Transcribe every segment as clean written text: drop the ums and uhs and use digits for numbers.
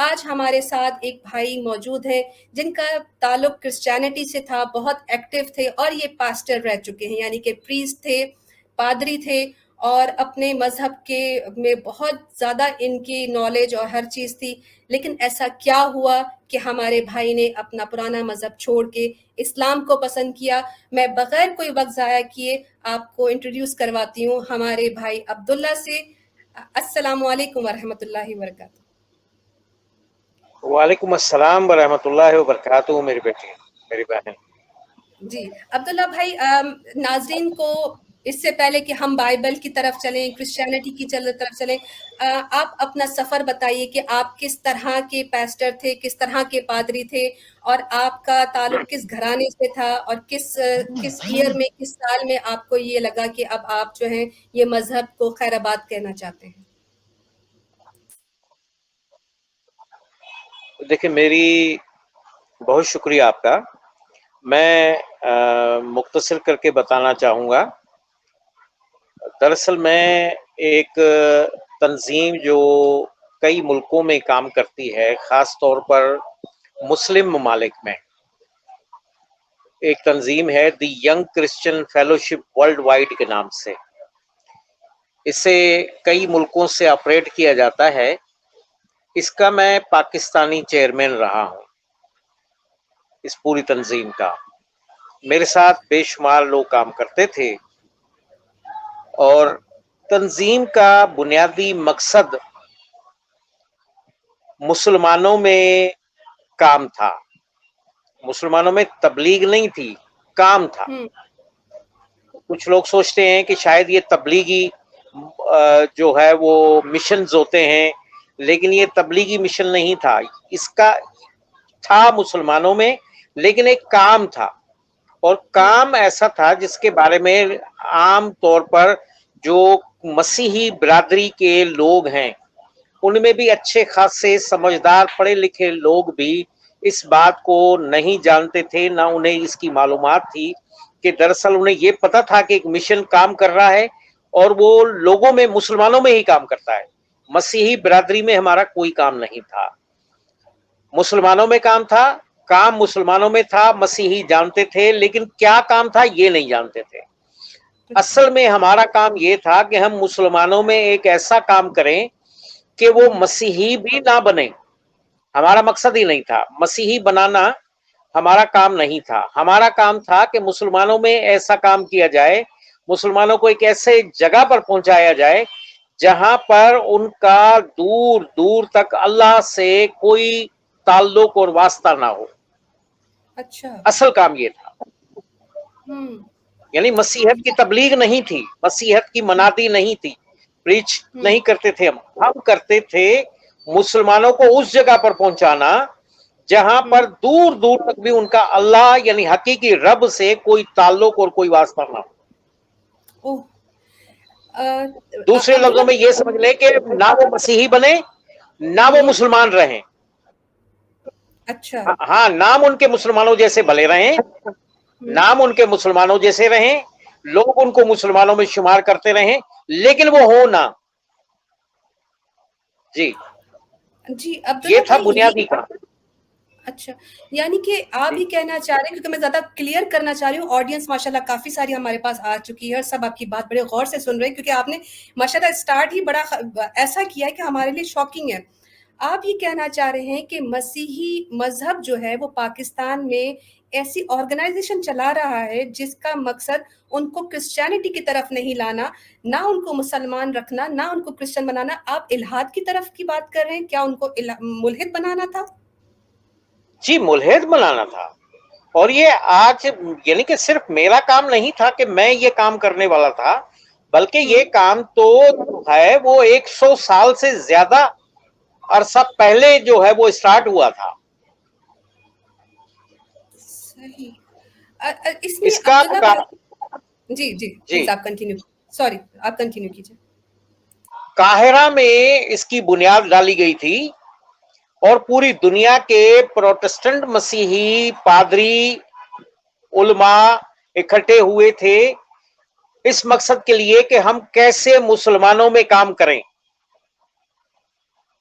آج ہمارے ساتھ ایک بھائی موجود ہے جن کا تعلق کرسچینٹی سے تھا، بہت ایکٹیو تھے اور یہ پاسٹر رہ چکے ہیں، یعنی کہ پریسٹ تھے، پادری تھے، اور اپنے مذہب کے میں بہت زیادہ ان کی نالج اور ہر چیز تھی. لیکن ایسا کیا ہوا کہ ہمارے بھائی نے اپنا پرانا مذہب چھوڑ کے اسلام کو پسند کیا؟ میں بغیر کوئی وقت ضائع کیے آپ کو انٹروڈیوس کرواتی ہوں ہمارے بھائی عبداللہ سے. السلام علیکم ورحمۃ اللہ وبرکاتہ. وعلیکم السلام ورحمۃ اللہ وبرکاتہ. میری بیٹی، میری بہن. جی عبداللہ بھائی، ناظرین کو اس سے پہلے کہ ہم بائبل کی طرف چلیں، کرسچینٹی کی طرف چلیں، آپ اپنا سفر بتائیے کہ آپ کس طرح کے پیسٹر تھے، کس طرح کے پادری تھے، اور آپ کا تعلق کس گھرانے سے تھا، اور کس ایئر میں، کس سال میں آپ کو یہ لگا کہ اب آپ جو ہیں یہ مذہب کو خیر آباد کہنا چاہتے ہیں؟ دیکھیں، میری بہت شکریہ آپ کا. میں مختصر کر کے بتانا چاہوں گا. دراصل میں ایک تنظیم جو کئی ملکوں میں کام کرتی ہے، خاص طور پر مسلم ممالک میں، ایک تنظیم ہے the young Christian fellowship world wide کے نام سے. اسے کئی ملکوں سے آپریٹ کیا جاتا ہے. اس کا میں پاکستانی چیئرمین رہا ہوں، اس پوری تنظیم کا. میرے ساتھ بے شمار لوگ کام کرتے تھے، اور تنظیم کا بنیادی مقصد مسلمانوں میں کام تھا. مسلمانوں میں تبلیغ نہیں تھی، کام تھا. کچھ لوگ سوچتے ہیں کہ شاید یہ تبلیغی جو ہے وہ مشنز ہوتے ہیں، لیکن یہ تبلیغی مشن نہیں تھا. اس کا تھا مسلمانوں میں، لیکن ایک کام تھا، اور کام ایسا تھا جس کے بارے میں عام طور پر جو مسیحی برادری کے لوگ ہیں ان میں بھی اچھے خاصے سمجھدار پڑھے لکھے لوگ بھی اس بات کو نہیں جانتے تھے، نہ انہیں اس کی معلومات تھی کہ دراصل انہیں یہ پتا تھا کہ ایک مشن کام کر رہا ہے، اور وہ لوگوں میں، مسلمانوں میں ہی کام کرتا ہے. مسیحی برادری میں ہمارا کوئی کام نہیں تھا، مسلمانوں میں کام تھا. کام مسلمانوں میں تھا، مسیحی جانتے تھے، لیکن کیا کام تھا یہ نہیں جانتے تھے. اصل میں ہمارا کام یہ تھا کہ ہم مسلمانوں میں ایک ایسا کام کریں کہ وہ مسیحی بھی نہ بنے. ہمارا مقصد ہی نہیں تھا مسیحی بنانا، ہمارا کام نہیں تھا. ہمارا کام تھا کہ مسلمانوں میں ایسا کام کیا جائے، مسلمانوں کو ایک ایسے جگہ پر پہنچایا جائے جہاں پر ان کا دور دور تک اللہ سے کوئی تعلق اور واسطہ نہ ہو. اچھا. اصل کام یہ تھا. یعنی مسیحیت کی تبلیغ نہیں تھی، مسیحیت کی منادی نہیں تھی، پریچ نہیں کرتے تھے. ہم کرتے تھے مسلمانوں کو اس جگہ پر پہنچانا جہاں پر دور دور تک بھی ان کا اللہ یعنی حقیقی رب سے کوئی تعلق اور کوئی واسطہ نہ ہو. دوسرے لفظوں میں یہ سمجھ لیں کہ نہ وہ مسیحی بنے، نہ وہ مسلمان رہیں. اچھا. ہاں، نام ان کے مسلمانوں جیسے بھلے رہیں، نام ان کے مسلمانوں جیسے رہیں، لوگ ان کو مسلمانوں میں شمار کرتے رہیں، لیکن وہ ہو نہ. جی جی یہ عبداللہ تھا بھائی، بنیادی کام. اچھا، یعنی کہ آپ ہی کہنا چاہ رہے ہیں، کیونکہ میں زیادہ کلیئر کرنا چاہ رہی ہوں، آڈینس ماشاءاللہ کافی ساری ہمارے پاس آ چکی ہے اور سب آپ کی بات بڑے غور سے سن رہے ہیں، کیونکہ آپ نے ماشاءاللہ اسٹارٹ ہی بڑا ایسا کیا ہے کہ ہمارے لیے شاکنگ ہے. آپ یہ کہنا چاہ رہے ہیں کہ مسیحی مذہب جو ہے وہ پاکستان میں ایسی آرگنائزیشن چلا رہا ہے جس کا مقصد ان کو کرسچینٹی کی طرف نہیں لانا، نہ ان کو مسلمان رکھنا، نہ ان کو کرسچن بنانا. آپ الحاد کی طرف کی بات کر رہے ہیں؟ کیا ان کو ملحد بنانا تھا؟ جی، ملحد بنانا تھا. اور یہ آج یعنی کہ صرف میرا کام نہیں تھا کہ میں یہ کام کرنے والا تھا، بلکہ یہ کام تو ہے وہ 100 سال سے زیادہ عرصہ پہلے جو ہے وہ اسٹارٹ ہوا تھا. صحیح. اس میں کا عبداللہ جی آپ کنٹینیو، سوری آپ کنٹینیو کیجئے. قاہرہ میں اس کی بنیاد ڈالی گئی تھی، اور پوری دنیا کے پروٹسٹنٹ مسیحی پادری علماء اکٹھے ہوئے تھے اس مقصد کے لیے کہ ہم کیسے مسلمانوں میں کام کریں.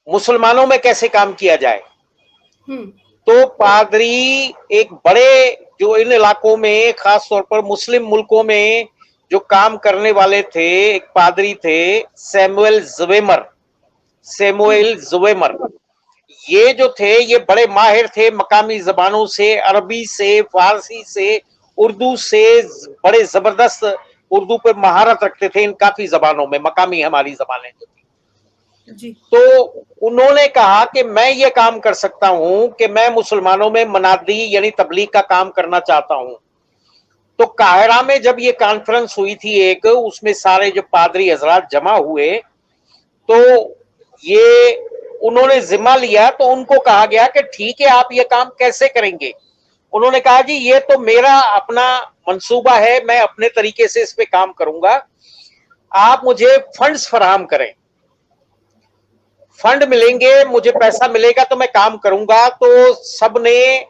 मुसलमानों में कैसे काम किया जाए। हम्म, तो पादरी एक बड़े, जो इन इलाकों में खास तौर पर मुस्लिम मुल्कों में जो काम करने वाले थे, एक पादरी थे सैमुएल जुवेमर। ये जो थे ये बड़े माहिर थे मकामी जबानों से, अरबी से, फारसी से, उर्दू से, बड़े जबरदस्त उर्दू पे महारत रखते थे इन काफी जबानों में, मकामी हमारी जबानें जो थी। जी, तो उन्होंने कहा कि मैं ये काम कर सकता हूं कि मैं मुसलमानों में मनादी यानी तबलीग का काम करना चाहता हूं। तो काहिरा में जब ये कॉन्फ्रेंस हुई थी एक, उसमें सारे जो पादरी हजरात जमा हुए, तो ये उन्होंने जिम्मा लिया। तो उनको कहा गया कि ठीक है, आप ये काम कैसे करेंगे। उन्होंने कहा जी ये तो मेरा अपना मंसूबा है, मैं अपने तरीके से इस पे काम करूंगा, आप मुझे फंड्स फराहम करें, फंड मिलेंगे, मुझे पैसा मिलेगा तो मैं काम करूंगा। तो सबने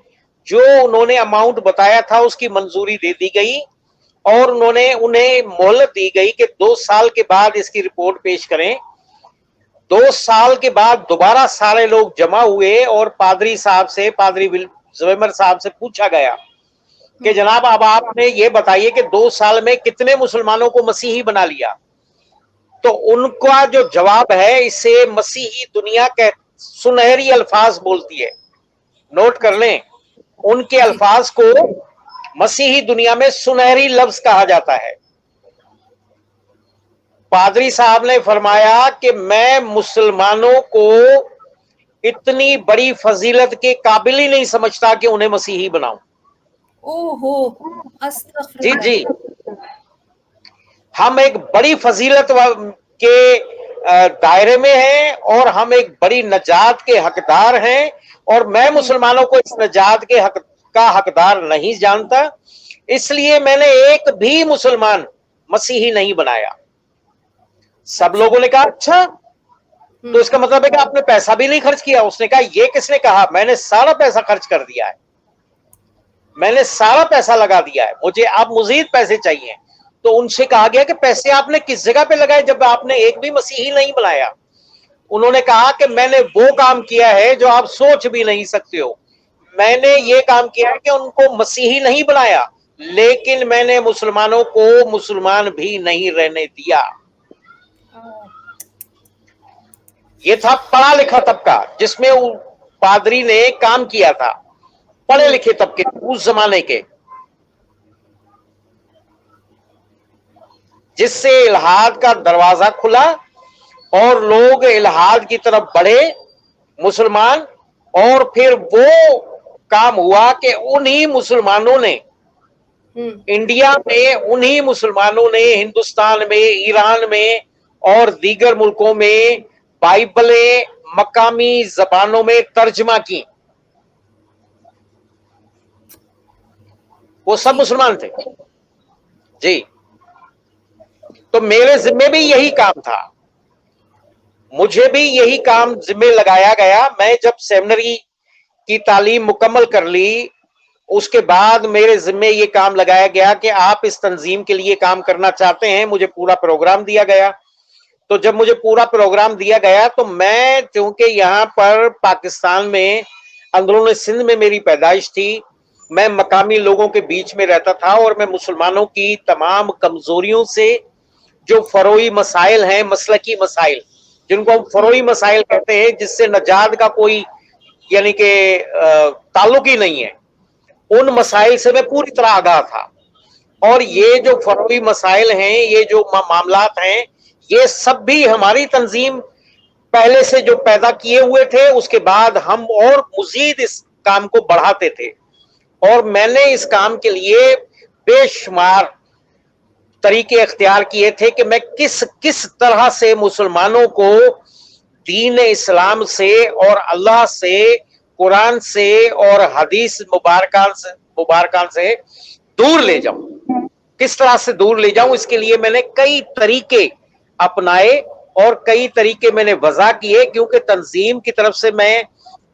जो उन्होंने अमाउंट बताया था उसकी मंजूरी दे दी गई और उन्हें मोहलत दी गई कि 2 साल के बाद इसकी रिपोर्ट पेश करें। 2 साल के बाद दोबारा सारे लोग जमा हुए और पादरी जुवेमर साहब से पूछा गया कि जनाब अब आपने ये बताइए कि 2 साल में कितने मुसलमानों को मसीही बना लिया। तो उनका जो जवाब है, इसे मसीही दुनिया के सुनहरी अल्फाज बोलती है, नोट कर लें, उनके अल्फाज को मसीही दुनिया में सुनहरी लफ्ज कहा जाता है। पादरी साहब ने फरमाया कि मैं मुसलमानों को इतनी बड़ी फजीलत के काबिल ही नहीं समझता कि उन्हें मसीही बनाऊं। ओहो, जी अस्तगफिरुल्लाह। जी, हम एक बड़ी फजीलत के दायरे में हैं और हम एक बड़ी नजात के हकदार हैं, और मैं मुसलमानों को इस नजात के हकदार नहीं जानता, इसलिए मैंने एक भी मुसलमान मसीही नहीं बनाया। सब लोगों ने कहा अच्छा, तो इसका मतलब है कि आपने पैसा भी नहीं खर्च किया। उसने कहा ये किसने कहा, मैंने सारा पैसा खर्च कर दिया है, मैंने सारा पैसा लगा दिया है, मुझे अब मजीद पैसे चाहिए। तो उनसे कहा गया कि पैसे आपने किस जगह पे लगाए जब आपने एक भी मसीही नहीं बनाया। उन्होंने कहा कि मैंने वो काम किया है जो आप सोच भी नहीं सकते हो, मैंने ये काम किया है कि उनको मसीही नहीं बनाया, लेकिन मैंने मुसलमानों को मुसलमान भी नहीं रहने दिया। ये था पढ़ा लिखा तबका जिसमें पादरी ने काम किया था, पढ़े लिखे तबके उस जमाने के, जिससे इल्हाद का दरवाजा खुला और लोग इल्हाद की तरफ बढ़े मुसलमान। और फिर वो काम हुआ कि उन्हीं मुसलमानों ने इंडिया में, उन्हीं मुसलमानों ने हिंदुस्तान में, ईरान में और दीगर मुल्कों में बाइबलें मकामी जबानों में तर्जमा की। वो सब मुसलमान थे जी। तो मेरे जिम्मे भी यही काम था, मुझे भी यही काम जिम्मे लगाया गया। मैं जब सेमिनरी की तालीम मुकम्मल कर ली, उसके बाद मेरे जिम्मे ये काम लगाया गया कि आप इस तंजीम के लिए काम करना चाहते हैं। मुझे पूरा प्रोग्राम दिया गया। तो जब मुझे पूरा प्रोग्राम दिया गया तो मैं, क्योंकि यहाँ पर पाकिस्तान में अंदरूनी सिंध में मेरी पैदाइश थी, मैं मकामी लोगों के बीच में रहता था और मैं मुसलमानों की तमाम कमजोरियों से, जो फरोई मसाइल हैं, मसलकी मसाइल जिनको हम फरोई मसाइल कहते हैं, जिससे नजात का कोई यानी कि ताल्लुक ही नहीं है, उन मसाइल से मैं पूरी तरह आगाह था। और ये जो फरोई मसाइल हैं, ये जो मामलात हैं, ये सब भी हमारी तंजीम पहले से जो पैदा किए हुए थे, उसके बाद हम और मजीद इस काम को बढ़ाते थे। और मैंने इस काम के लिए बेशुमार तरीके इख्तियार किए थे कि मैं किस किस तरह से मुसलमानों को दीन इस्लाम से और अल्लाह से, कुरान से और हदीस मुबारकान से दूर ले जाऊं, किस तरह से दूर ले जाऊं। इसके लिए मैंने कई तरीके अपनाए और कई तरीके मैंने वज़ा किए, क्योंकि तंजीम की तरफ से मैं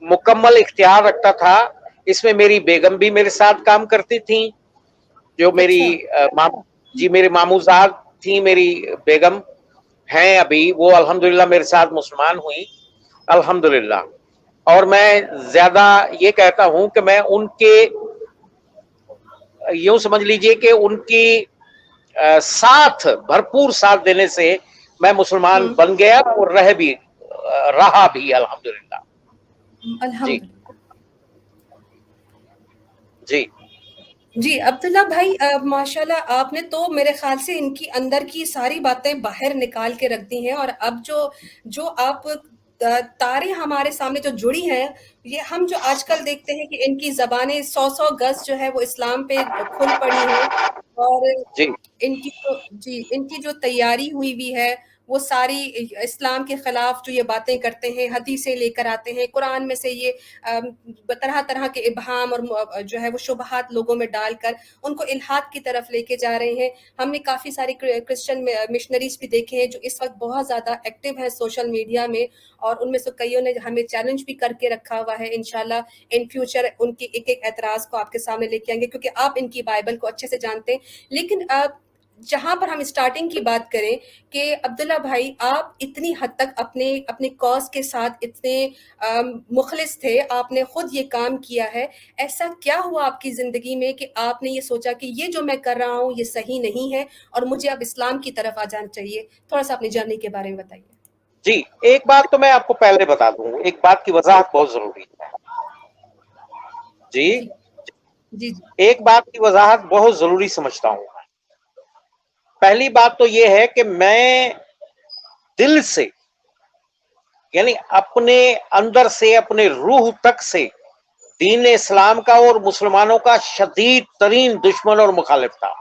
मुकम्मल इख्तियार रखता था। इसमें मेरी बेगम भी मेरे साथ काम करती थी, जो मेरी मेरे मामूजाद थी, मेरी बेगम हैं अभी, वो अल्हम्दुलिल्लाह मेरे साथ मुसलमान हुई। अल्हम्दुलिल्लाह। और मैं ज्यादा ये कहता हूं कि मैं उनके, यूं समझ लीजिए कि उनकी साथ, भरपूर साथ देने से मैं मुसलमान बन गया और रहा भी अल्हम्दुलिल्लाह। जी अल्हम्दुलिल्लाह। जी जी, अब्दुल्ला भाई, माशाल्लाह आपने तो मेरे ख़्याल से इनकी अंदर की सारी बातें बाहर निकाल के रख दी हैं, और अब जो जो आप तारें हमारे सामने जो जुड़ी हैं, ये हम जो आजकल देखते हैं कि इनकी ज़बानें 100-100 गज़ जो है वो इस्लाम पे खुल पड़ी हैं, और जी इनकी जो तैयारी हुई हुई है, वो सारी इस्लाम के खिलाफ जो ये बातें करते हैं, हदीसें लेकर आते हैं, कुरान में से ये तरह तरह के इबहाम और जो है वो शुबहात लोगों में डालकर उनको इल्हाद की तरफ लेके जा रहे हैं। हमने काफ़ी सारे क्रिश्चियन मिशनरीज भी देखे हैं जो इस वक्त बहुत ज़्यादा एक्टिव है सोशल मीडिया में, और उनमें से कईयों ने हमें चैलेंज भी करके रखा हुआ है। इंशाल्लाह इन फ्यूचर उनके एक एक एतराज़ को आपके सामने लेके आएंगे, क्योंकि आप इनकी बाइबल को अच्छे से जानते हैं। लेकिन जहाँ पर हम स्टार्टिंग की बात करें कि अब्दुल्ला भाई, आप इतनी हद तक अपने अपने कॉज के साथ इतने मुखलिस थे, आपने खुद ये काम किया है। ऐसा क्या हुआ आपकी ज़िंदगी में कि आपने ये सोचा कि ये जो मैं कर रहा हूँ ये सही नहीं है और मुझे अब इस्लाम की तरफ आ जाना चाहिए? थोड़ा सा अपनी जर्नी के बारे में बताइए। जी, एक बात तो मैं आपको पहले बता दूं, एक बात की वजाहत बहुत जरूरी है। जी, जी जी जी। एक बात की वजाहत बहुत जरूरी समझता हूं। पहली बात तो ये है कि मैं दिल से, यानी अपने अंदर से, अपने रूह तक से दीन इस्लाम का और मुसलमानों का शदीद तरीन दुश्मन और मुखालिफ था।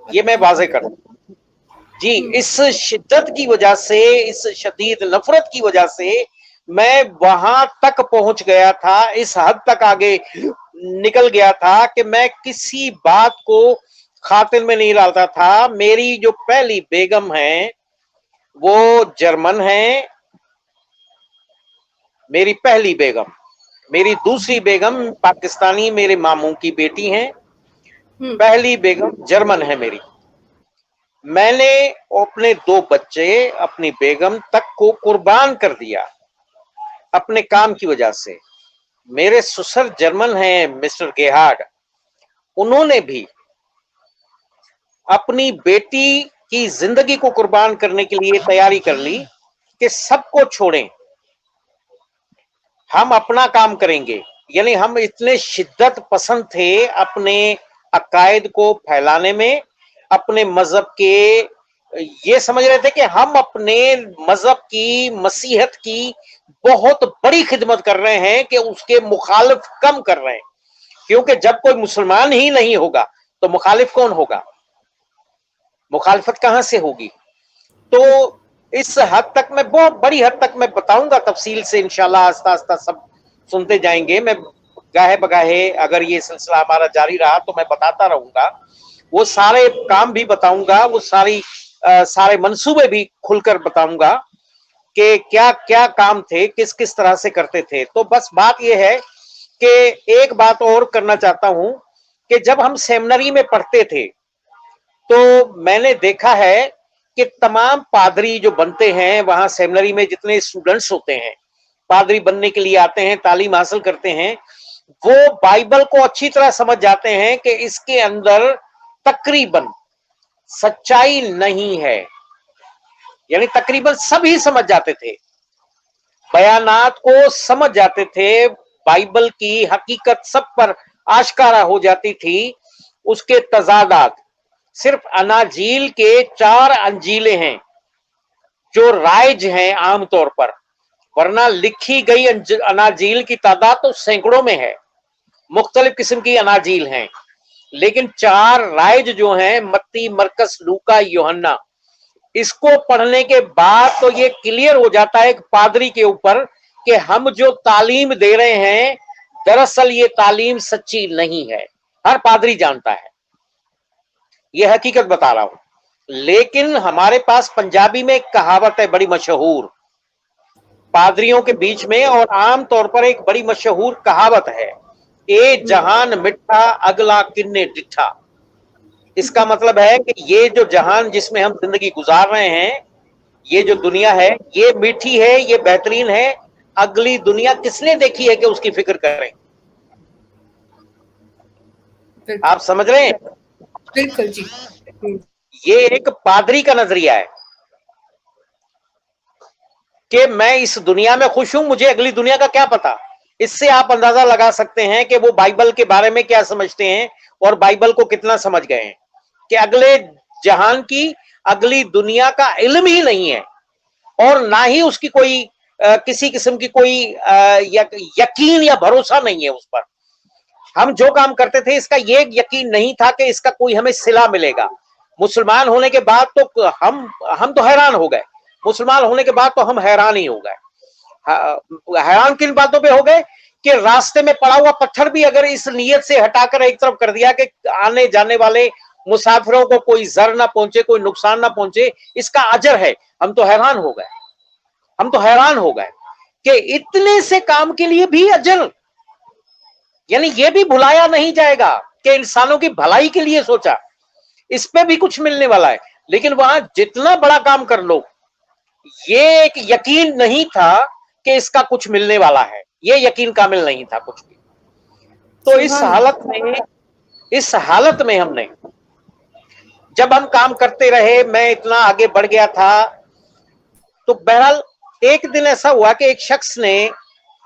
ये मैं वाजे कर दूं। जी, इस शिद्दत की वजह से, इस शदीद नफरत की वजह से मैं वहां तक पहुंच गया था, इस हद तक आगे निकल गया था कि मैं किसी बात को खातिर में नहीं डालता था। मेरी जो पहली बेगम है वो जर्मन है, मेरी पहली बेगम। मेरी दूसरी बेगम पाकिस्तानी मेरे मामू की बेटी हैं, पहली बेगम जर्मन है मेरी। मैंने अपने 2 बच्चे, अपनी बेगम तक को कुर्बान कर दिया अपने काम की वजह से। मेरे ससुर जर्मन हैं, मिस्टर गेहार्ड, उन्होंने भी अपनी बेटी की जिंदगी को कुर्बान करने के लिए तैयारी कर ली कि सबको छोड़ें, हम अपना काम करेंगे। यानी हम इतने शिद्दत पसंद थे अपने अकायद को फैलाने में, अपने मजहब के, ये समझ रहे थे कि हम अपने मजहब की, मसीहत की बहुत बड़ी खिदमत कर रहे हैं कि उसके मुखालिफ कम कर रहे हैं। क्योंकि जब कोई मुसलमान ही नहीं होगा तो मुखालिफ कौन होगा? मुखालिफत कहां से होगी? तो इस हद तक मैं, बहुत बड़ी हद तक मैं बताऊंगा तफसील से इंशाल्लाह, आस्ता आस्ता सब सुनते जाएंगे। मैं गाहे बगाहे अगर ये सिलसिला हमारा जारी रहा तो मैं बताता रहूंगा, वो सारे काम भी बताऊंगा, वो सारे मंसूबे भी खुलकर बताऊंगा कि क्या क्या काम थे, किस किस तरह से करते थे। तो बस बात यह है कि एक बात और करना चाहता हूं कि जब हम सेमिनरी में पढ़ते थे तो मैंने देखा है कि तमाम पादरी जो बनते हैं वहां सेमिनरी में, जितने स्टूडेंट्स होते हैं पादरी बनने के लिए आते हैं, तालीम हासिल करते हैं, वो बाइबल को अच्छी तरह समझ जाते हैं कि इसके अंदर तकरीबन सच्चाई नहीं है। यानी तकरीबन सभी समझ जाते थे, बयानात को समझ जाते थे, बाइबल की हकीकत सब पर आश्कारा हो जाती थी। उसके तजादात, सिर्फ अनाजील के 4 अंजीलें हैं जो राइज हैं आमतौर पर, वरना लिखी गई अनाजील की तादाद तो सैकड़ों में है। मुख्तलिफ किस्म की अनाजील हैं, लेकिन 4 राइज जो हैं, मत्ती, मरकस, लूका, यूहन्ना, इसको पढ़ने के बाद तो ये क्लियर हो जाता है एक पादरी के ऊपर कि हम जो तालीम दे रहे हैं दरअसल ये तालीम सच्ची नहीं है। हर पादरी जानता है, ये हकीकत बता रहा हूं। लेकिन हमारे पास पंजाबी में एक कहावत है बड़ी मशहूर, पादरियों के बीच में, और आम तौर पर एक बड़ी मशहूर कहावत है, ए जहान मिठा अगला किन्ने डिठा। इसका मतलब है कि ये जो जहान जिसमें हम जिंदगी गुजार रहे हैं, ये जो दुनिया है ये मीठी है, ये बेहतरीन है, अगली दुनिया किसने देखी है कि उसकी फिक्र करें? आप समझ रहे हैं? बिल्कुल जी। ये एक पादरी का नजरिया है कि मैं इस दुनिया में खुश हूं, मुझे अगली दुनिया का क्या पता। इससे आप अंदाजा लगा सकते हैं कि वो बाइबल के बारे में क्या समझते हैं और बाइबल को कितना समझ गए हैं कि अगले जहान की, अगली दुनिया का इल्म ही नहीं है और ना ही उसकी कोई किसी किस्म की कोई यकीन या भरोसा नहीं है उस पर। हम जो काम करते थे इसका ये यकीन नहीं था कि इसका कोई हमें सिला मिलेगा। मुसलमान होने के बाद तो हम तो हैरान हो गए, मुसलमान होने के बाद तो हम हैरान ही हो गए। हैरान किन बातों पे हो गए कि रास्ते में पड़ा हुआ पत्थर भी अगर इस नियत से हटाकर एक तरफ कर दिया कि आने जाने वाले मुसाफिरों को कोई जर ना पहुंचे, कोई नुकसान ना पहुंचे, इसका अजर है। हम तो हैरान हो गए, हम तो हैरान हो गए कि इतने से काम के लिए भी अजर, यानी ये भी भुलाया नहीं जाएगा कि इंसानों की भलाई के लिए सोचा, इस पे भी कुछ मिलने वाला है। लेकिन वहां जितना बड़ा काम कर लो, ये एक यकीन नहीं था कि इसका कुछ मिलने वाला है, ये यकीन कामिल नहीं था कुछ भी। तो इस हालत में हमने, जब हम काम करते रहे, मैं इतना आगे बढ़ गया था, तो बहरहाल एक दिन ऐसा हुआ कि एक शख्स ने,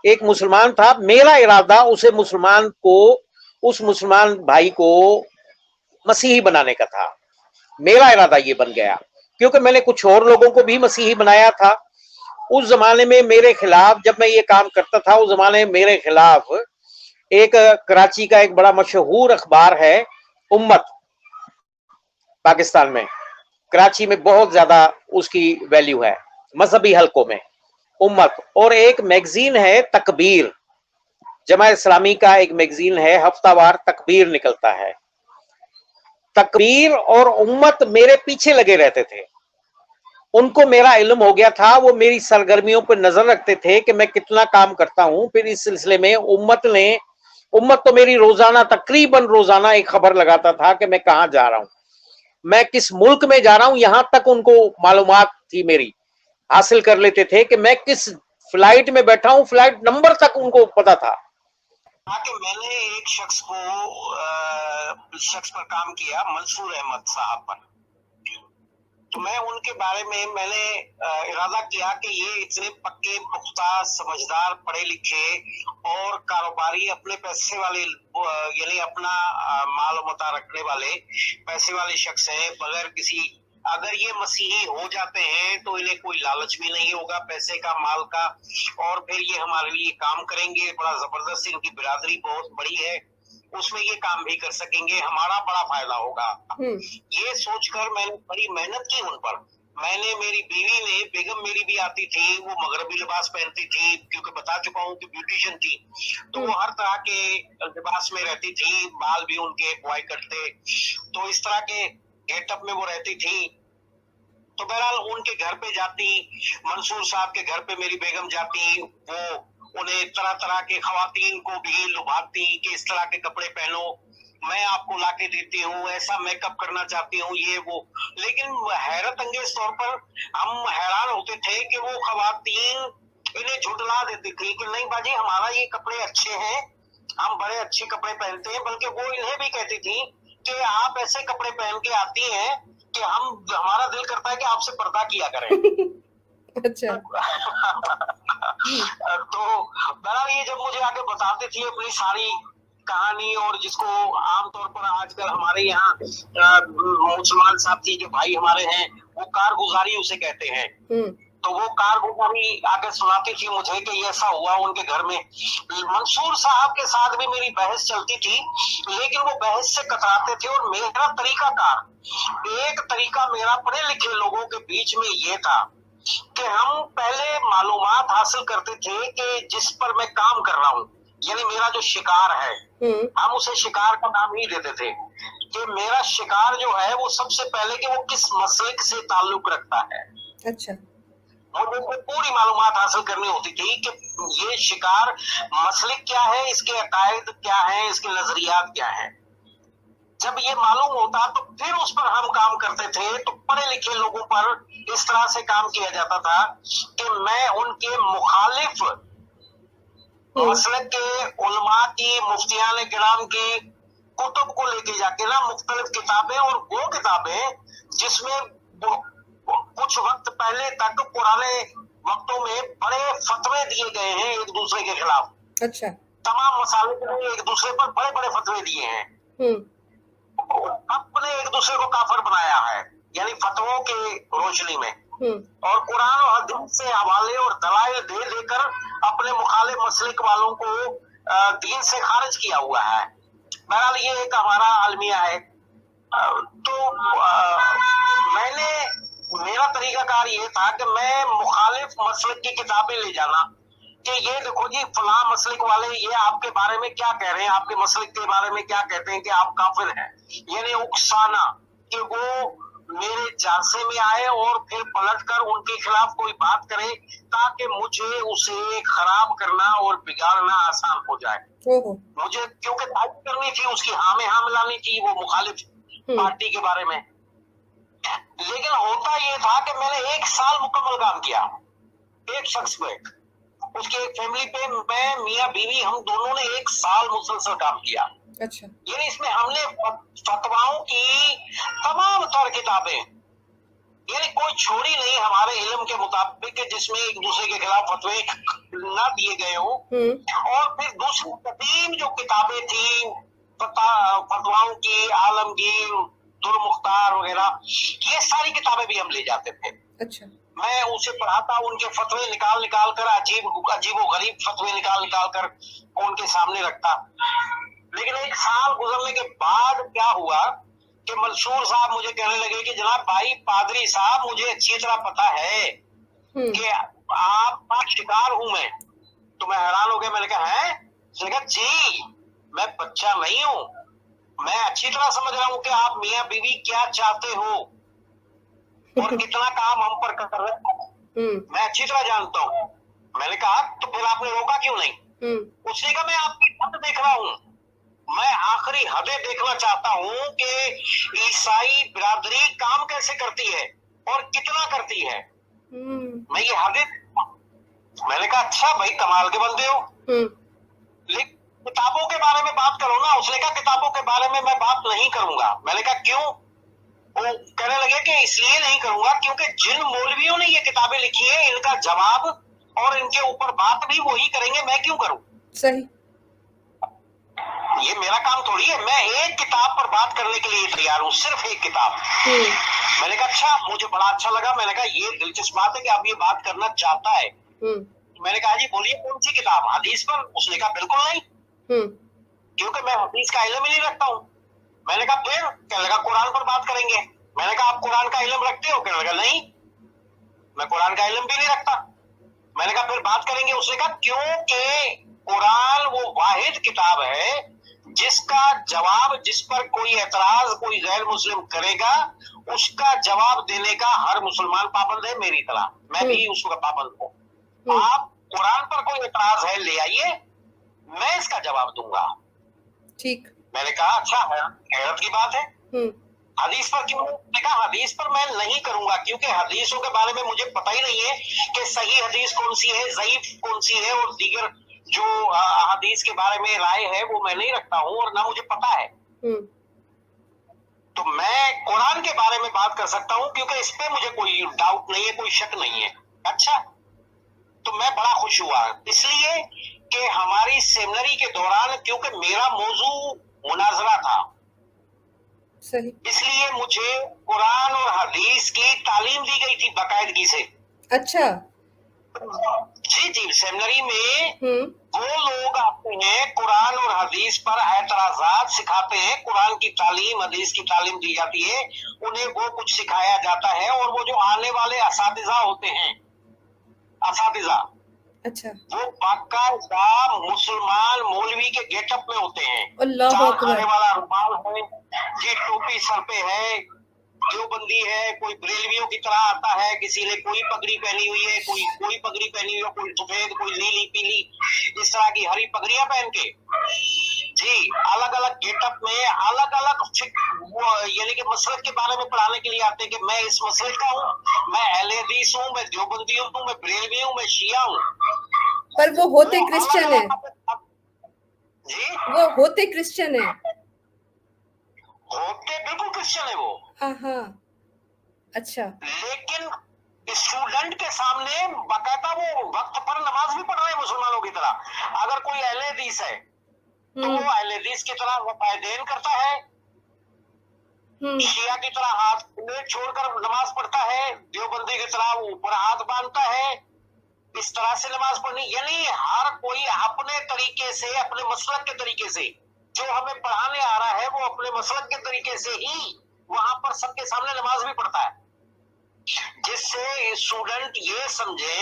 एक मुसलमान था, मेरा इरादा उसे मुसलमान को, उस मुसलमान भाई को मसीही बनाने का था। मेरा इरादा ये बन गया क्योंकि मैंने कुछ और लोगों को भी मसीही बनाया था। उस जमाने में मेरे खिलाफ, जब मैं ये काम करता था, उस जमाने में मेरे खिलाफ एक कराची का एक बड़ा मशहूर अखबार है उम्मत, पाकिस्तान में कराची में बहुत ज्यादा उसकी वैल्यू है मजहबी हलकों में, उम्मत। और एक मैगजीन है तकबीर, जमात इस्लामी का एक मैगजीन है, हफ्तावार तकबीर निकलता है। तकबीर और उम्मत मेरे पीछे लगे रहते थे, उनको मेरा इल्म हो गया था, वो मेरी सरगर्मियों पर नजर रखते थे कि मैं कितना काम करता हूं। फिर इस सिलसिले में उम्मत तो मेरी रोजाना, तकरीबन रोजाना एक खबर लगाता था कि मैं कहां जा रहा हूं, मैं किस मुल्क में जा रहा हूं, यहां तक उनको मालूमात थी, मेरी हासिल कर लेते थे कि मैं किस फ्लाइट में बैठा हूं, फ्लाइट नंबर तक उनको पता था। कि मैंने एक शख्स पर काम किया, मंसूर अहमद साहब पर। तो मैं उनके बारे में मैंने इरादा किया कि ये इतने पक्के, पुख्ता, समझदार, पढ़े लिखे और कारोबारी, अपने पैसे वाले, यानी अपना माल मता रखने वाले पैसे वाले शख्स हैं, बगैर किसी, अगर ये मसीही हो जाते हैं तो इन्हें कोई लालच भी नहीं होगा पैसे का, माल का, और फिर ये हमारे लिए काम करेंगे, बड़ा जबरदस्त, इनकी बिरादरी बहुत बड़ी है, उसमें ये काम भी कर सकेंगे, हमारा बड़ा फायदा होगा। ये सोचकर मैंने बड़ी मेहनत की उन पर। मैंने, मेरी बीवी ने, बेगम मेरी भी आती थी, वो मगरबी लिबास पहनती थी क्योंकि बता चुका हूँ कि ब्यूटिशियन थी, तो वो हर तरह के लिबास में रहती थी, बाल भी उनके बॉय कट थे, तो इस तरह के गेटअप में वो रहती थी। तो बहरहाल उनके घर पे जाती, मंसूर साहब के घर पे मेरी बेगम जाती, वो उन्हें तरह तरह के खवातीन को भी लुभाती कि इस तरह के कपड़े पहनो, मैं आपको लाके देती हूँ, ऐसा मेकअप करना चाहती हूँ, ये वो। लेकिन हैरत अंगेज तौर पर हम हैरान होते थे कि वो खवातीन इन्हें झुठला देती थी कि नहीं बाजी, हमारा ये कपड़े अच्छे हैं, हम बड़े अच्छे कपड़े पहनते हैं, बल्कि वो इन्हें भी कहती थी कि आप ऐसे कपड़े पहन के आती हैं कि हमारा दिल करता है कि आपसे पर्दा किया करें। अच्छा। तो बहरहाल ये जब मुझे आके बताती थी अपनी सारी कहानी, और जिसको आमतौर पर आजकल हमारे यहाँ मुसलमान साथी जो भाई हमारे हैं, वो कारगुजारी उसे कहते हैं, तो वो कारगुजारी आके सुनाती थी मुझे कि ये ऐसा हुआ उनके घर में। मंसूर साहब के साथ भी मेरी बहस चलती थी, लेकिन वो बहस से कतराते थे, और मेरा तरीकाकार, एक तरीका मेरा पढ़े लिखे लोगों के बीच में ये था कि हम पहले मालूमात हासिल करते थे कि जिस पर मैं काम कर रहा हूँ, यानी मेरा जो शिकार है, हम उसे शिकार का नाम ही देते थे कि मेरा शिकार जो है वो सबसे पहले कि वो किस मसलक से ताल्लुक रखता है। अच्छा। मुझे पूरी मालूमात हासिल करनी होती थी कि ये शिकार मसलक क्या है, इसके अकायद क्या है, इसके नजरियात क्या है। जब ये मालूम होता तो फिर उस पर हम काम करते थे। तो पढ़े लिखे लोगों पर इस तरह से काम किया जाता था कि मैं उनके मुखालिफ मसलक के उलमा की, मुफ्तियान किराम की कुतुब को लेके जाके ना मुख्तलिफ किताबें, और वो किताबें जिसमें कुछ वक्त पहले तक पुराने वक्तों में बड़े फतवे दिए गए हैं एक दूसरे के खिलाफ। अच्छा। तमाम मसाले में एक दूसरे पर बड़े बड़े फतवे दिए हैं, अपने एक दूसरे को काफिर बनाया है, यानी फतवों के रोशनी में, और कुरान और हदीस से हवाले और दलाइल दे देकर अपने मुखालिफ मसलिक वालों को दीन से खारिज किया हुआ है। बहरहाल ये एक हमारा अलमिया है। तो मेरा तरीकाकार ये था कि मैं मुखालिफ मसलक की किताबें ले जाना कि ये देखो जी फलां मसलिक वाले ये आपके बारे में क्या कह रहे हैं, आपके मसलिक के बारे में क्या कहते हैं कि आप काफिर हैं, यानी उकसाना कि वो मेरे जांचे में आए और फिर पलटकर उनके खिलाफ कोई बात करे ताकि मुझे उसे खराब करना और बिगाड़ना आसान हो जाए। मुझे क्योंकि तारीफ करनी थी, उसकी हाँ में हाँ मिलानी थी वो मुखालिफ पार्टी के बारे में। लेकिन होता ये था कि मैंने 1 साल मुकम्मल काम किया एक शख्स पे, उसकी एक फैमिली पे, मैं मियाँ बीवी हम दोनों ने 1 साल मुसलसल काम किया। अच्छा। यानी इसमें हमने फतवाओं की तमाम तर किताबें, यानी कोई छोड़ी नहीं हमारे इल्म के मुताबिक जिसमें एक दूसरे के खिलाफ फतवे ना दिए गए हो। और फिर दूसरी कदीम जो किताबें थी फतवाओं की, आलमगीर, दुर मुख्तार वगैरह, ये सारी किताबें भी हम ले जाते थे। अच्छा। मैं उसे पढ़ाता, उनके फतवे निकाल कर अजीब व गरीब फतवे निकाल कर उनके सामने रखता। लेकिन 1 साल गुजरने के बाद क्या हुआ कि मंसूर साहब मुझे कहने लगे कि जनाब भाई पादरी साहब, मुझे अच्छी तरह पता है कि आपका शिकार हूं मैं। तो मैं हैरान हो गया, मैंने कहा है? उसने कहा जी मैं बच्चा नहीं हूं, मैं अच्छी तरह समझ रहा हूं कि आप मियाँ बीवी क्या चाहते हो और कितना काम हम पर कर रहे हैं, मैं अच्छी तरह जानता हूं। मैंने कहा तो फिर आपने रोका क्यों नहीं? उसने कहा मैं आपकी हद देख रहा हूं, मैं आखिरी हदें देखना चाहता हूं कि ईसाई बिरादरी काम कैसे करती है और कितना करती है। मैं ये हदें, मैंने कहा अच्छा भाई कमाल के बंदे हो, लेकिन किताबों के बारे में बात करो ना। उसने कहा किताबों के बारे में मैं बात नहीं करूंगा। मैंने कहा क्यों? वो कहने लगे कि इसलिए नहीं करूंगा क्योंकि जिन मौलवियों ने ये किताबें लिखी है इनका जवाब और इनके ऊपर बात भी वही करेंगे, मैं क्यों करूं? सही। ये मेरा काम थोड़ी है, मैं एक किताब पर बात करने के लिए तैयार हूँ, सिर्फ एक किताब। मैंने कहा अच्छा, मुझे बड़ा अच्छा लगा। मैंने कहा ये दिलचस्प बात है कि आप ये बात करना चाहता है। मैंने कहा जी बोलिए कौन सी किताब, हदीस पर? उसने कहा बिल्कुल नहीं, क्योंकि मैं हदीस का इल्म ही नहीं रखता हूँ। मैंने कहा फिर? कहने लगा कुरान पर बात करेंगे। मैंने कहा आप कुरान का इल्म रखते हो? कहने लगा नहीं, मैं कुरान का इल्म भी नहीं रखता। मैंने कहा फिर बात करेंगे। उसने कहा क्योंकि कुरान वो वाहिद किताब है जिसका जवाब, जिस पर कोई एतराज कोई गैर मुस्लिम करेगा उसका जवाब देने का हर मुसलमान पाबंद है मेरी तरह, मैं भी उसका पाबंद हूँ। आप कुरान पर कोई एतराज है ले आइए, मैं इसका जवाब दूंगा। ठीक। मैंने कहा अच्छा है, हैरत की बात है। हदीस पर क्यों? मैंने कहा हदीस पर मैं नहीं करूंगा क्योंकि हदीसों के बारे में मुझे पता ही नहीं है कि सही हदीस कौन सी है, ज़ईफ कौन सी है, और दीगर जो हदीस के बारे में राय है वो मैं नहीं रखता हूँ और ना मुझे पता है। तो मैं कुरान के बारे में बात कर सकता हूँ क्योंकि इस पे मुझे कोई डाउट नहीं है, कोई शक नहीं है। अच्छा, तो मैं बड़ा खुश हुआ इसलिए कि हमारी सेमिनरी के दौरान, क्योंकि मेरा मौजू मुनाजरा था, सही, इसलिए मुझे कुरान और हदीस की तालीम दी गई थी बाकायदगी से। अच्छा। जी सेमिनरी में वो लोग आते हैं कुरान और हदीस पर एतराजात सिखाते हैं, कुरान की तालीम हदीस की तालीम दी जाती है, उन्हें वो कुछ सिखाया जाता है और वो जो आने वाले असातिज़ा होते हैं, असातिज़ा, अच्छा, वो बाकायदा मुसलमान मौलवी के गेटअप में होते हैं। अल्लाह अकबर। खाने वाला रुमाल है, ये टोपी सर पे है, देवबंदी है, कोई बरेलवियों की तरह आता है, किसी ने कोई पगड़ी पहनी हुई है, कोई पगड़ी पहनी हुई है, कोई सफेद, कोई नीली पीली, इस तरह की हरी पगड़ियां पहन के जी अलग अलग गेटअप में अलग अलग यानी कि मसलक के बारे में पढ़ाने के लिए आते हैं कि मैं इस मसलक का हूँ, मैं अहले हदीस हूँ, मैं देवबंदी हूँ, मैं बरेलवी हूँ, मैं शिया हूँ। पर वो होते क्रिश्चियन है, जी वो होते क्रिश्चियन है, होते बिल्कुल क्रिश्चियन है वो। हाँ, अच्छा, लेकिन स्टूडेंट के सामने बाकायदा वो वक्त पर नमाज भी पढ़ रहे हैं मुसलमानों की तरह। अगर कोई अहले हदीस है तो वो अहले हदीस की तरह वफ़ायदैन करता है, शिया की तरह हाथ छोड़कर नमाज पढ़ता है, देवबंदी की तरह ऊपर हाथ बांधता है। इस तरह से नमाज पढ़नी, यानी हर कोई अपने तरीके से, अपने मसलक के तरीके से जो हमें पढ़ाने आ रहा है वो अपने मसलक के तरीके से ही वहां पर सबके सामने नमाज भी पढ़ता है, जिससे स्टूडेंट ये समझे,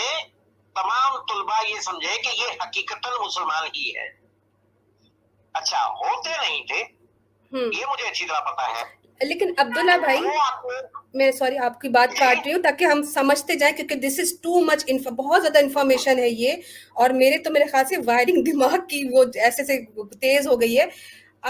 तमाम तुलबा ये समझे कि ये हकीकतन मुसलमान ही है। अच्छा, होते नहीं थे, ये मुझे अच्छी तरह पता है। लेकिन अब्दुल्ला भाई, मैं सॉरी आपकी बात काट रही हूँ ताकि हम समझते जाएं, क्योंकि दिस इज टू मच, बहुत ज्यादा इन्फॉर्मेशन है ये, और मेरे ख्याल से वायरिंग दिमाग की वो ऐसे से तेज हो गई है।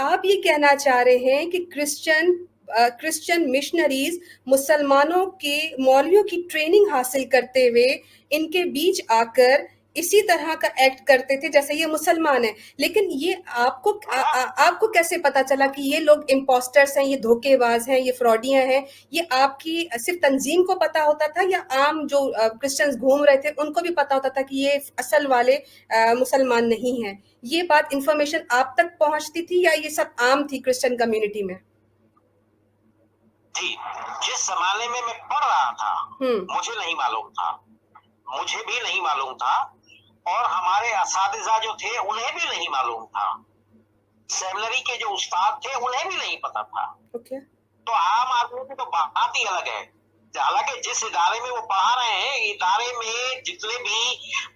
आप ये कहना चाह रहे हैं कि क्रिश्चियन मिशनरीज मुसलमानों के मौलवियों की ट्रेनिंग हासिल करते हुए इनके बीच आकर इसी तरह का एक्ट करते थे जैसे ये मुसलमान है, लेकिन ये आपको कैसे पता चला कि ये लोग इम्पोस्टर्स हैं, ये धोखेबाज हैं, ये फ्रॉडियां हैं? ये आपकी सिर्फ तंजीम को पता होता था या आम जो क्रिश्चियंस घूम रहे थे उनको भी पता होता था कि ये असल वाले मुसलमान नहीं हैं? ये बात इंफॉर्मेशन आप तक पहुंचती थी या ये सब आम थी क्रिश्चियन कम्युनिटी में? जी, जिस जमाने में मैं पढ़ रहा था मुझे नहीं मालूम था, मुझे भी नहीं मालूम था, और हमारे असातिज़ा जो थे उन्हें भी नहीं मालूम था, सेमिनरी के जो उस्ताद थे उन्हें भी नहीं पता था। तो आम आदमी की तो बात ही अलग है। हालांकि जिस इदारे में वो पढ़ा रहे हैं, इदारे में जितने भी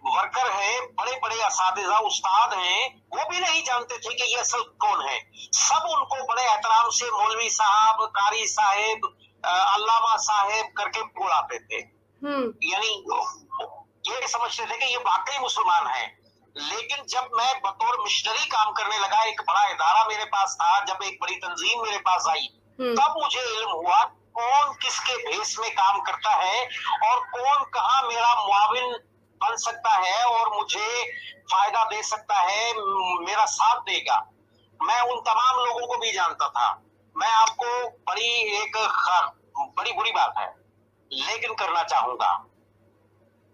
वर्कर हैं, बड़े बड़े असातिज़ा उस्ताद हैं, वो भी नहीं जानते थे कि ये असल कौन है। सब उनको बड़े एहतराम से मौलवी साहब, कारी साहेब, अल्लामा साहेब करके बुलाते थे, यानी ये समझते थे कि ये वाकई मुसलमान है। लेकिन जब मैं बतौर मिशनरी काम करने लगा, एक बड़ा इदारा मेरे पास था, जब एक बड़ी तंजीम मेरे पास आई, तब मुझे इल्म हुआ कौन किसके भेष में काम करता है और कौन कहाँ मेरा मुआविन बन सकता है और मुझे फायदा दे सकता है, मेरा साथ देगा। मैं उन तमाम लोगों को भी जानता था। मैं आपको बड़ी बुरी बात है, लेकिन करना चाहूंगा,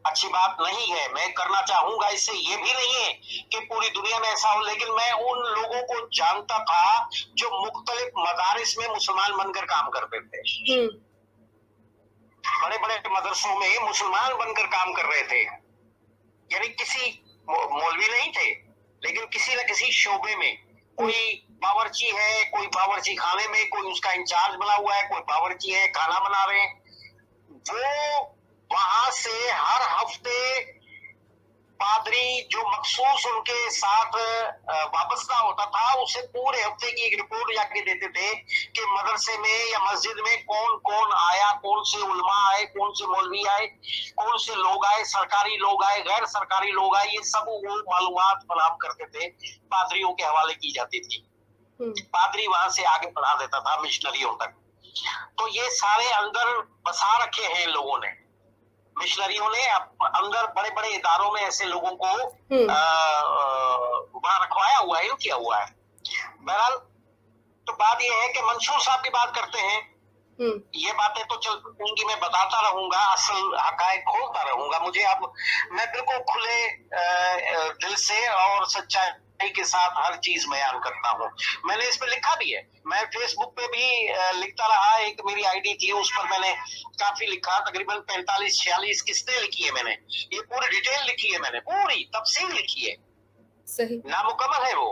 अच्छी बात नहीं है, मैं करना चाहूंगा, इससे ये भी नहीं है कि पूरी दुनिया में ऐसा हो, लेकिन मैं उन लोगों को जानता था जो मुख्तलिफ मदारिस में मुसलमान बनकर काम करते थे। बड़े बड़े मदरसों में मुसलमान बनकर काम कर रहे थे, यानी किसी मौलवी नहीं थे, लेकिन किसी न किसी शोबे में, कोई बावर्ची है, कोई बावर्ची खाने में, कोई उसका इंचार्ज बना हुआ है, कोई बावर्ची है, खाना बना रहे हैं। वो वहां से हर हफ्ते पादरी जो मखसूस उनके साथ वाबस्ता होता था, उसे पूरे हफ्ते की एक रिपोर्ट जाके देते थे कि मदरसे में या मस्जिद में कौन कौन आया, कौन से उलमा आए, कौन से मौलवी आए, कौन से लोग आए, सरकारी लोग आए, गैर सरकारी लोग आए, ये सब वो मालूमात फराहम करते थे, पादरियों के हवाले की जाती थी। पादरी वहां से आगे बढ़ा देता था मिशनरियों तक। तो ये सारे अंदर बसा रखे हैं लोगों ने, मिशनरियों ने अंदर बड़े बड़े इदारों में ऐसे लोगों को रखवाया हुआ है, किया हुआ है। बहरहाल, तो बात यह है कि मंसूर साहब की बात करते हैं, ये बातें तो चल उनकी मैं बताता रहूंगा, असल हकायक खोलता रहूंगा। मुझे अब मैं बिल्कुल खुले दिल से और सच्चाई के साथ हर चीज बयान करता हूँ। मैंने इस पे लिखा भी है, मैं फेसबुक पे भी लिखता रहा, एक मेरी आईडी थी, उस पर मैंने काफी लिखा, तकरीबन 45-46 किस्तें लिखी है मैंने, ये पूरी डिटेल लिखी है मैंने, पूरी तफसील लिखी है। सही नामुकम्मल है वो,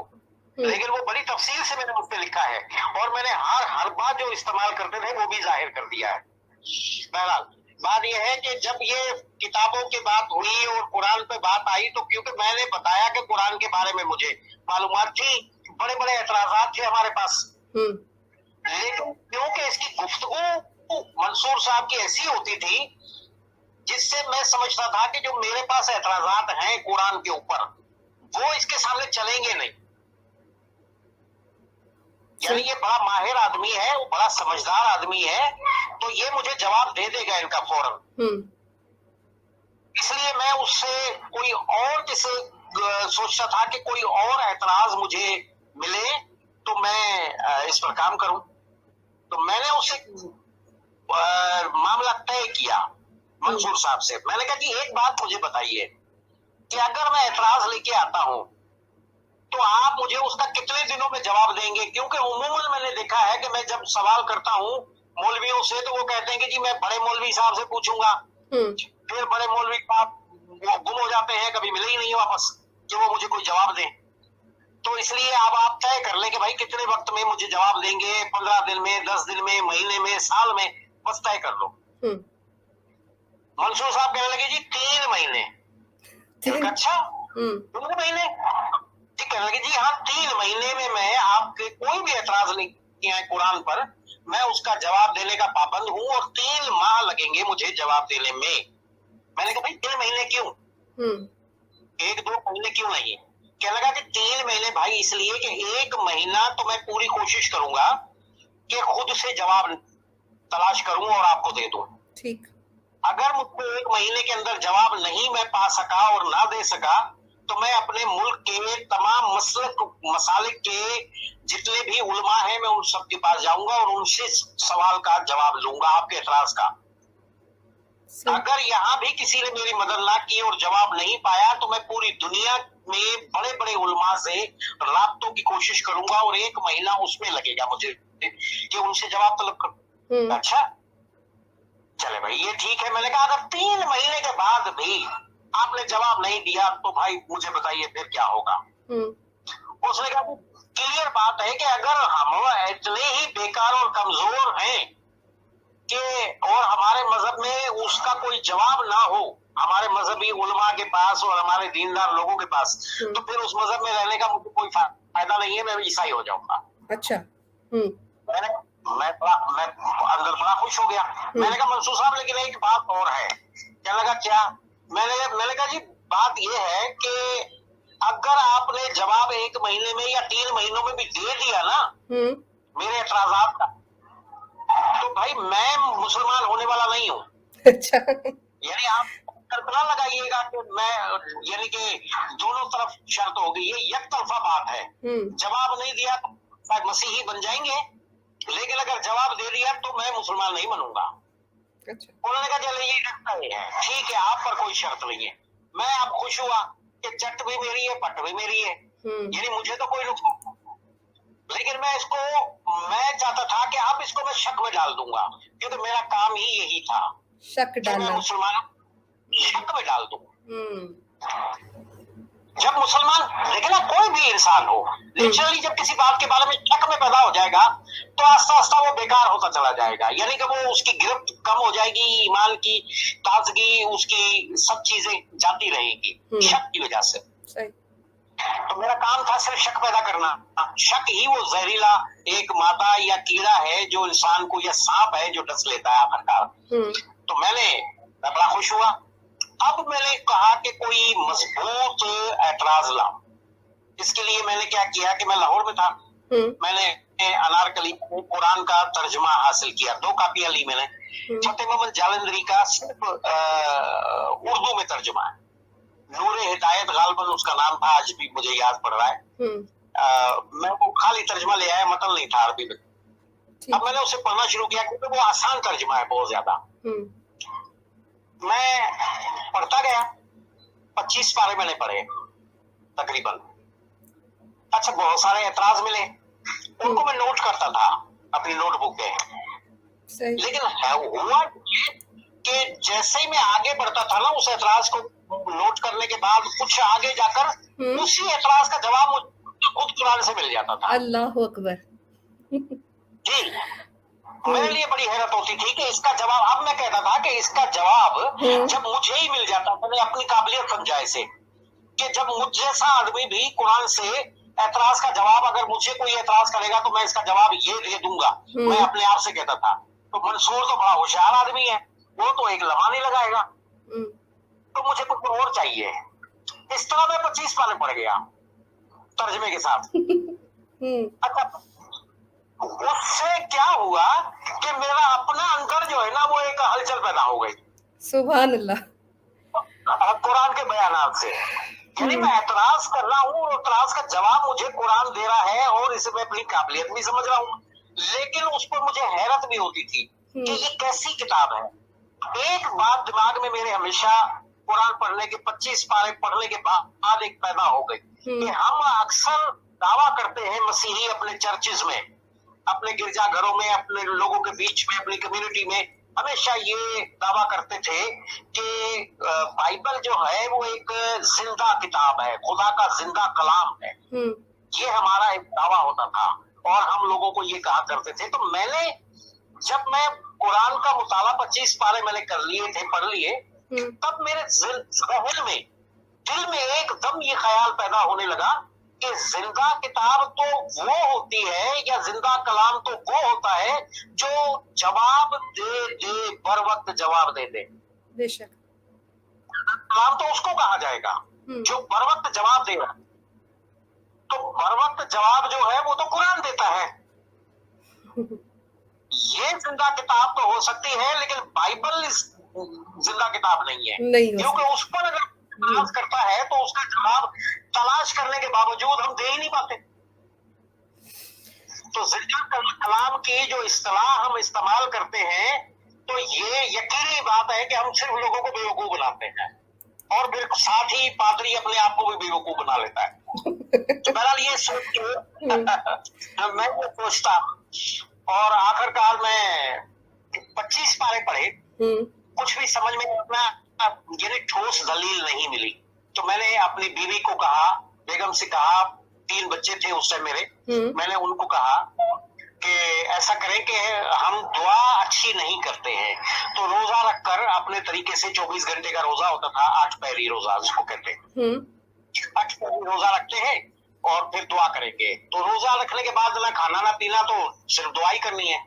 लेकिन वो बड़ी तफसील से मैंने उस पर लिखा है, और मैंने हर बात जो इस्तेमाल करते थे वो भी जाहिर कर दिया है। बहरहाल, बात यह है कि जब ये किताबों की बात हुई और कुरान पे बात आई, तो क्योंकि मैंने बताया कि कुरान के बारे में मुझे मालूमात थी, बड़े बड़े एतराजात थे हमारे पास, लेकिन क्योंकि इसकी गुफ्तगू मंसूर साहब की ऐसी होती थी जिससे मैं समझता था कि जो मेरे पास एतराजात हैं कुरान के ऊपर, वो इसके सामने चलेंगे नहीं। यानी ये बड़ा माहिर आदमी है, वो बड़ा समझदार आदमी है, तो ये मुझे जवाब दे देगा इनका फौरन। इसलिए मैं उससे कोई और जैसे सोचता था कि कोई और एतराज मुझे मिले तो मैं इस पर काम करूं। तो मैंने उससे मामला तय किया मंसूर साहब से। मैंने कहा कि एक बात मुझे बताइए कि अगर मैं एतराज लेके आता हूं तो आप मुझे उसका कितने दिनों में जवाब देंगे? क्योंकि उमूमन मैंने देखा है कि मैं जब सवाल करता हूं मौलवियों से तो वो कहते हैं कि जी मैं बड़े मौलवी साहब से पूछूंगा, फिर बड़े मौलवी साहब वो गुम हो जाते हैं, कभी मिले ही नहीं वापस कि वो मुझे कोई जवाब दें। तो इसलिए अब आप तय कर लें कि भाई कितने वक्त में मुझे जवाब देंगे, 15 दिन में, 10 दिन में, महीने में, साल में, बस तय कर लो। मंसूर साहब कहने लगे जी 3 महीने। अच्छा 3 महीने? जी कहने लगे जी हाँ 3 महीने में मैं आपके कोई भी एतराज नहीं किया है कुरान पर, मैं उसका जवाब देने का पाबंद हूँ और 3 माह लगेंगे मुझे जवाब देने में। मैंने कहा भाई 3 महीने क्यों? 1-2 महीने क्यों नहीं? कहने लगा कि 3 महीने भाई इसलिए कि 1 महीना तो मैं पूरी कोशिश करूंगा कि खुद से जवाब तलाश करूं और आपको दे दूं। ठीक। अगर मुझको 1 महीने के अंदर जवाब नहीं मैं पा सका और ना दे सका तो मैं अपने मुल्क के तमाम मसालिक के जितने भी उलमा हैं मैं उन सब के पास जाऊंगा और उनसे सवाल का जवाब लूंगा आपके एतराज का। अगर यहाँ भी किसी ने मेरी मदद ना की और जवाब नहीं पाया तो मैं पूरी दुनिया में बड़े बड़े उलमा से राब्तों की कोशिश करूंगा और 1 महीना उसमें लगेगा मुझे कि उनसे जवाब तलब करूं। अच्छा चले भाई ये ठीक है। मैंने कहा अगर 3 महीने के बाद भी आपने जवाब नहीं दिया तो भाई मुझे बताइए फिर क्या होगा। उसने कहा क्लियर बात है कि अगर हम इतने ही बेकार और कमजोर हैं कि और हमारे मजहब में उसका कोई जवाब ना हो हमारे मजहबी उलमा के पास और हमारे दीनदार लोगों के पास, तो फिर उस मजहब में रहने का मुझे कोई फायदा नहीं है, मैं ईसाई हो जाऊंगा। अच्छा मैं अंदर बड़ा खुश हो गया। मैंने कहा मंसूर साहब लेकिन एक बात और है। क्या लगा क्या? मैंने कहा जी बात ये है कि अगर आपने जवाब 1 महीने में या 3 महीनों में भी दे दिया ना मेरे एतराजात का तो भाई मैं मुसलमान होने वाला नहीं हूँ। अच्छा यानी आप कल्पना लगाइएगा कि मैं यानी कि दोनों तरफ शर्त हो गई, ये एक तरफा बात है। जवाब नहीं दिया तो मसीही बन जाएंगे, लेकिन अगर जवाब दे दिया तो मैं मुसलमान नहीं बनूंगा। अच्छा। उन्होंने कहा चलो ये है ठीक है आप पर कोई शर्त नहीं है। मैं अब खुश हुआ कि चट भी मेरी है पट भी मेरी है, यानी मुझे तो कोई नुकसान, लेकिन मैं चाहता था कि अब इसको मैं शक में डाल दूंगा क्योंकि मेरा काम ही यही था शक डालना, मुसलमानों शक में डाल दूं। जब मुसलमान लेकिन कोई भी इंसान हो नेचुरली जब किसी बात के बारे में शक में पैदा हो जाएगा तो आस्ता आस्ता वो बेकार होता चला जाएगा, यानी कि वो उसकी गिरफ्त कम हो जाएगी, ईमान की ताजगी उसकी सब चीजें जाती रहेगी शक की वजह से। तो मेरा काम था सिर्फ शक पैदा करना। शक ही वो जहरीला एक मादा या कीड़ा है जो इंसान को, या सांप है जो डस लेता है आखिरकार। तो मैं बड़ा खुश हुआ। अब मैंने कहा कि कोई मजबूत एतराज लाओ। इसके लिए मैंने क्या किया कि मैं लाहौर में था, मैंने अनारकली कुरान का तर्जुमा हासिल किया, 2 कापियां ली मैंने। फतेह मोहम्मद जालंधरी का सिर्फ उर्दू में तर्जुमा है, नूरे हिदायत गालबन उसका नाम था, आज भी मुझे याद पड़ रहा है। मैं वो खाली तर्जुमा ले आया, मतन नहीं था अरबी में। अब मैंने उसे पढ़ना शुरू किया क्योंकि वो आसान तर्जुमा है बहुत ज्यादा। मैं पढ़ता गया, 25 पारे मैंने पढ़े तकरीबन। अच्छा बहुत सारे एतराज मिले, उनको मैं नोट करता था अपनी नोटबुक पे। लेकिन हुआ कि जैसे ही मैं आगे बढ़ता था ना उस एतराज को नोट करने के बाद कुछ आगे जाकर उसी एतराज का जवाब मुझे खुद कुरान से मिल जाता था। अल्लाह अकबर। जी मेरे लिए बड़ी हैरत होती थी कि इसका जवाब, अब मैं कहता था कि इसका जवाब जब मुझे ही मिल जाता, मैंने अपनी काबिलियत समझा इसे कि जब मुझ जैसा आदमी भी कुरान से एतराज का जवाब, अगर मुझे कोई एतराज करेगा तो मैं इसका जवाब ये दे दूंगा। मैं अपने आप से कहता था तो मंसूर तो बड़ा होशियार आदमी है, वो तो एक लम्हा नहीं लगाएगा, तो मुझे कुछ और चाहिए। इस तरह मैं 25 पारे पढ़ गया तर्जमे के साथ। अच्छा उससे क्या हुआ कि मेरा अपना अंदर जो है ना वो एक हलचल पैदा हो गई सुभान अल्लाह। कुरान के बयानात से। यानी मैं एतराज कर रहा हूँ और एतराज का जवाब मुझे कुरान दे रहा है और इसे मैं अपनी काबिलियत भी समझ रहा हूँ, लेकिन उस पर मुझे हैरत भी होती थी कि ये कैसी किताब है। एक बात दिमाग में मेरे हमेशा कुरान पढ़ने के 25 पारे पढ़ने के बाद एक पैदा हो गई कि हम अक्सर दावा करते हैं मसीही अपने चर्चेज में, अपने गिरजाघरों में, अपने लोगों के बीच में, अपनी कम्युनिटी में हमेशा ये दावा करते थे कि बाइबल जो है वो एक जिंदा किताब है, खुदा का जिंदा कलाम है। ये हमारा एक दावा होता था और हम लोगों को ये कहा करते थे। तो जब मैं कुरान का मुताला 25 पारे मैंने कर लिए थे, पढ़ लिए, तब मेरे ज़हन में, दिल में एकदम ये ख्याल पैदा होने लगा कि जिंदा किताब तो वो होती है या जिंदा कलाम तो वो होता है जो जवाब दे बर वक्त जवाब दे। बेशक कलाम तो उसको कहा जाएगा जो बर वक्त जवाब दे रहा है। तो बर वक्त जवाब जो है वो तो कुरान देता है। ये जिंदा किताब तो हो सकती है लेकिन बाइबल जिंदा किताब नहीं है, क्योंकि उस पर अगर तलाश करता है तो उसका जवाब तलाश करने के बावजूद हम दे ही नहीं पाते। तो जिंदा कलाम की जो इस्तेलाह हम इस्तेमाल करते हैं तो ये यकीनी बात है कि हम सिर्फ लोगों को बेवकूफ बनाते हैं और फिर साथ ही पादरी अपने आप को भी बेवकूफ बना लेता है। तो बहरहाल ये सोच के मैं ये सोचता और आखिरकार मैं 25 पारे पढ़े, कुछ भी समझ में अपना यानी ठोस दलील नहीं मिली। तो मैंने अपनी बीवी को कहा, बेगम से कहा, 3 बच्चे थे उस टाइम मेरे, मैंने उनको कहा कि ऐसा करें कि हम दुआ अच्छी नहीं करते हैं तो रोजा रखकर अपने तरीके से 24 घंटे का रोजा होता था, 8 पहरी रोजा जिसको कहते हैं, 8 पहरी रोजा रखते हैं और फिर दुआ करेंगे। तो रोजा रखने के बाद ना खाना ना पीना, तो सिर्फ दुआ ही करनी है।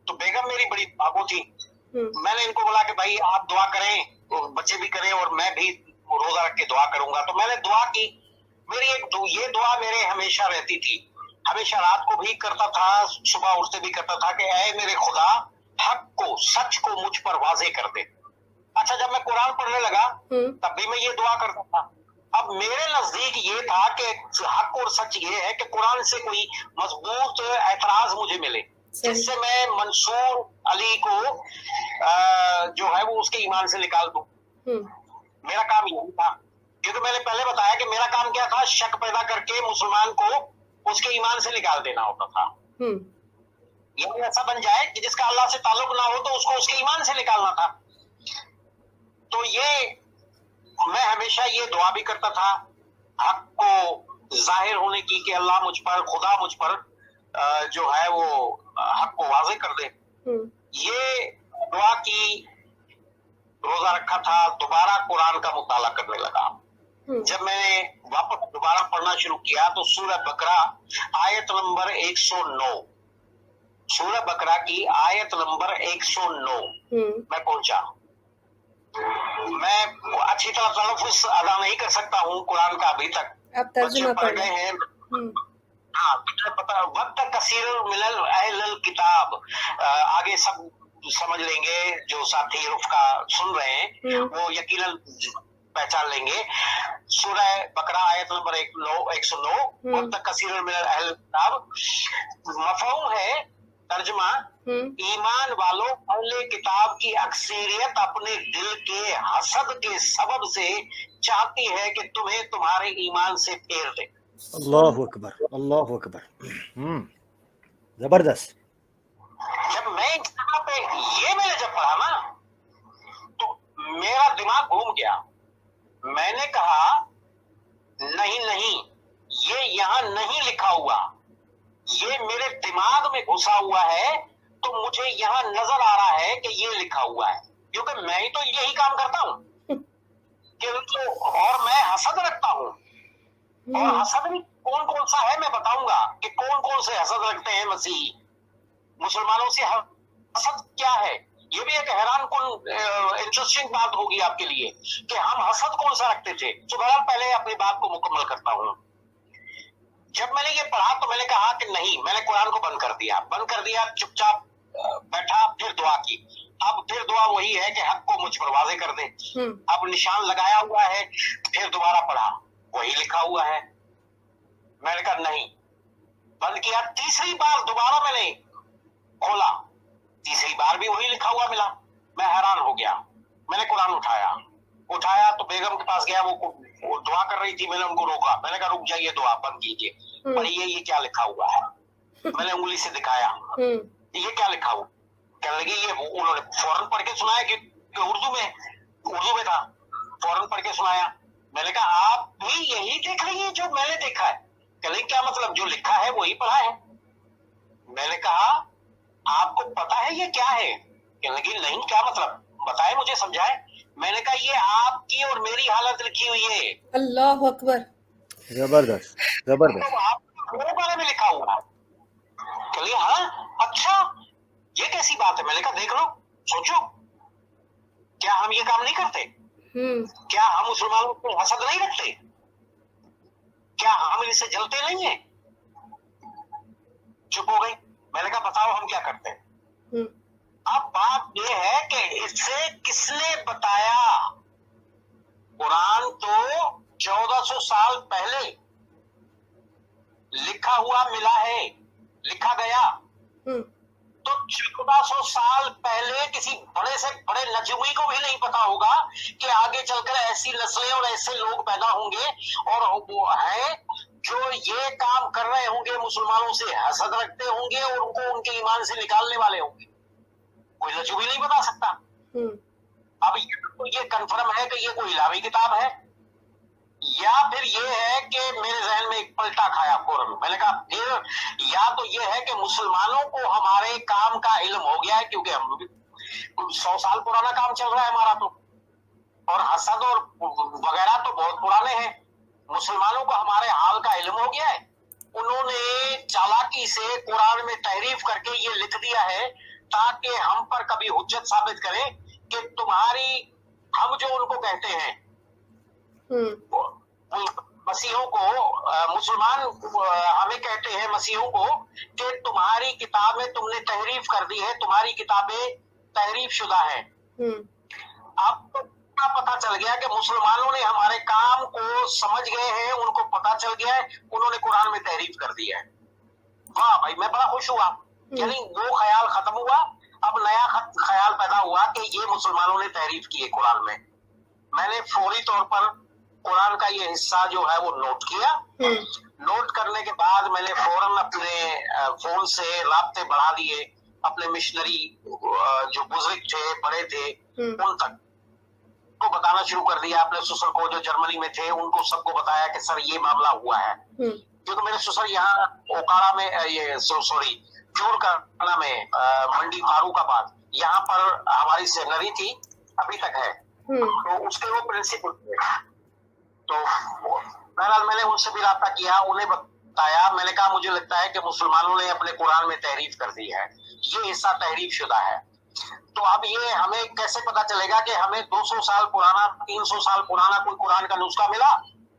तो बेगम मेरी बड़ी बाबू थी, मैंने इनको बोला कि भाई आप दुआ करें, तो बच्चे भी करें और मैं भी रोजा रख के दुआ करूंगा। तो मैंने दुआ की। मेरी ये दुआ मेरे हमेशा रहती थी, हमेशा रात को भी करता था, सुबह उठते भी करता था कि ऐ मेरे खुदा, हक को, सच को मुझ पर वाज़े कर दे। अच्छा, जब मैं कुरान पढ़ने लगा तब भी मैं ये दुआ करता था। अब मेरे नजदीक ये था कि हक और सच ये है कि कुरान से कोई मजबूत एतराज मुझे मिले जिससे मैं मंसूर अली को जो है वो उसके ईमान से निकाल दूं। मेरा काम यही था, क्योंकि मैंने पहले बताया कि मेरा काम क्या था, शक पैदा करके मुसलमान को उसके ईमान से निकाल देना होता था। ये ऐसा बन जाए कि जिसका अल्लाह से ताल्लुक ना हो तो उसको उसके ईमान से निकालना था। तो ये मैं हमेशा ये दुआ भी करता था हक को जाहिर होने की कि अल्लाह मुझ पर, खुदा मुझ पर जो है वो हक को वाज़े कर दे। ये दुआ की, रोजा रखा था, दोबारा कुरान का मुताला करने लगा। जब मैंने वापस दोबारा पढ़ना शुरू किया तो सूरह बकरा आयत नंबर 109, सूरह बकरा की आयत नंबर 109 मैं पहुंचा। मैं अच्छी तरह तलफ़ुज़ अदा नहीं कर सकता हूँ कुरान का अभी तक, बच्चे पढ़ गए हैं। हाँ, पता वक्त कसीर मिलल अहलल किताब, आगे सब समझ लेंगे, जो साथी रुफ का सुन रहे हैं वो यकीनन पहचान लेंगे। सूरह बकरा आयत नंबर 109, वक्त कसीर मिलल अहलल किताब, मफ़हूम है तर्जुमा, ईमान वालों, अहले किताब की अक्सरियत अपने दिल के हसद के सबब से चाहती है कि तुम्हें तुम्हारे ईमान से फेर दे। अल्लाहु अकबर, अल्लाहु अकबर, जबरदस्त। जब मैं इस जगह पे ये मैंने जब पढ़ा ना तो मेरा दिमाग घूम गया। मैंने कहा नहीं नहीं, ये यहाँ नहीं लिखा हुआ, ये मेरे दिमाग में घुसा हुआ है, तो मुझे यहाँ नजर आ रहा है कि ये लिखा हुआ है, क्योंकि मैं ही तो यही काम करता हूँ कि और मैं हसद रखता हूँ। और हसद भी कौन कौन सा है मैं बताऊंगा कि कौन कौन से हसद रखते हैं मसीही। मुसलमानों से हसद क्या है, ये भी एक हैरान कौन इंटरेस्टिंग बात होगी आपके लिए कि हम हसद कौन सा रखते थे। तो बहरहाल पहले अपनी बात को मुकम्मल करता हूँ। जब मैंने ये पढ़ा तो मैंने कहा कि नहीं, मैंने कुरान को बंद कर दिया, चुपचाप बैठा, फिर दुआ की। अब फिर दुआ वही है कि हक को मुझ पर वाज़े कर दे। अब निशान लगाया हुआ है, फिर दोबारा पढ़ा, वही लिखा हुआ है। मैंने कहा नहीं, बंद किया। तीसरी बार दोबारा मैंने खोला, तीसरी बार भी वही लिखा हुआ मिला। मैं हैरान हो गया। मैंने कुरान उठाया तो बेगम के पास गया, वो दुआ कर रही थी। मैंने उनको रोका, मैंने कहा रुक जाइए, दुआ बंद कीजिए, पढ़िए ये क्या लिखा हुआ है। मैंने उंगली से दिखाया, ये क्या लिखा हुआ। कहने लगी ये, उन्होंने फौरन पढ़ के सुनाया कि उर्दू में था, फौरन पढ़ के सुनाया। मैंने कहा आप भी यही देख रही है जो मैंने देखा है। कहने क्या मतलब, जो लिखा है वही पढ़ा है। मैंने कहा आपको पता है ये क्या है? कहने लगी नहीं, क्या मतलब, बताए, मुझे समझाए। मैंने कहा ये आपकी और मेरी हालत लिखी हुई है। अल्लाह अकबर, जबरदस्त जबरदस्त। आपके बारे में लिखा हुआ है। कहलिए हाँ, अच्छा ये कैसी बात है? मैंने कहा देख लो, सोचो, क्या हम ये काम नहीं करते? क्या हम मुसलमानों को हसद नहीं रखते? क्या हम इनसे जलते नहीं है? चुप हो गई। मैंने कहा बताओ हम क्या करते हैं। अब बात यह है कि इससे किसने बताया? कुरान तो 1400 साल पहले लिखा हुआ मिला है, लिखा गया। तो 1400 साल पहले किसी बड़े से बड़े नजूमी को भी नहीं पता होगा कि आगे चलकर ऐसी नस्लें और ऐसे लोग पैदा होंगे और वो है जो ये काम कर रहे होंगे, मुसलमानों से हसद रखते होंगे और उनको उनके ईमान से निकालने वाले होंगे। कोई नजूमी नहीं बता सकता। अब ये कंफर्म है कि ये कोई इलाही किताब है, या फिर ये है कि मेरे जहन में एक पलटा खाया फौरन। मैंने कहा फिर या तो ये है कि मुसलमानों को हमारे काम का इल्म हो गया है, क्योंकि हम 100 साल पुराना काम चल रहा है हमारा तो, और हसद और वगैरह तो बहुत पुराने हैं। मुसलमानों को हमारे हाल का इल्म हो गया है। उन्होंने चालाकी से कुरान में तहरीफ करके ये लिख दिया है ताकि हम पर कभी हुज्जत साबित करें कि तुम्हारी, हम जो उनको कहते हैं मसीहों को, मुसलमान हमें कहते हैं मसीहों को कि तुम्हारी किताबें तुमने तहरीफ कर दी है, तुम्हारी किताबें तहरीफ शुदा है। अब तो पता चल गया कि मुसलमानों ने हमारे काम को समझ गए हैं, उनको पता चल गया है, उन्होंने कुरान में तहरीफ कर दिया है। वाह भाई, मैं बड़ा खुश हुआ। यानी वो ख्याल खत्म हुआ, अब नया ख्याल पैदा हुआ कि ये मुसलमानों ने तहरीफ की है कुरान में। मैंने फौरी तौर पर कुरान का ये हिस्सा जो है वो नोट किया। नोट करने के बाद मैंने फौरन अपने फोन से राब्ते बढ़ा दिए अपने मिशनरी जो बुजुर्ग थे, बड़े थे, उन तक को बताना शुरू कर दिया। अपने ससुर को जो जर्मनी में थे उनको सबको बताया कि सर ये मामला हुआ है। क्योंकि मेरे ससुर यहाँ ओकाड़ा में, ये सॉरी चूरकाना में, मंडी फारूकाबाद, यहाँ पर हमारी सेनरी थी, अभी तक है। तो उसके वो प्रिंसिपल थे। तो बहरहाल मैंने उनसे भी राब्ता किया, उन्हें बताया। मैंने कहा मुझे लगता है कि मुसलमानों ने अपने कुरान में तहरीफ कर दी है, ये हिस्सा तहरीफ शुदा है। तो अब ये हमें कैसे पता चलेगा कि हमें 200 साल पुराना, 300 साल पुराना कोई कुरान का नुस्खा मिला?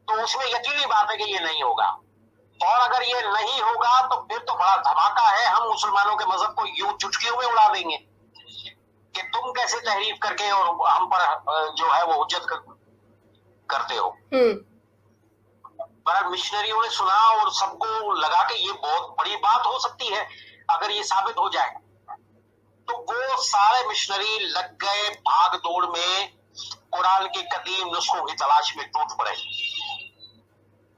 तो उसमें यकीनी बात है कि ये नहीं होगा। और अगर ये नहीं होगा तो फिर तो बड़ा धमाका है। हम मुसलमानों के मजहब को यूं चुटकियों में उड़ा देंगे कि तुम कैसे तहरीफ करके और हम पर जो है वो हुज्जत करते हो। पर मिशनरियों ने सुना और सबको लगा कि ये बहुत बड़ी बात हो सकती है अगर ये साबित हो जाए। तो वो सारे मिशनरी लग गए भाग दौड़ में, कुरान के कदीम नुस्खों की तलाश में टूट पड़े।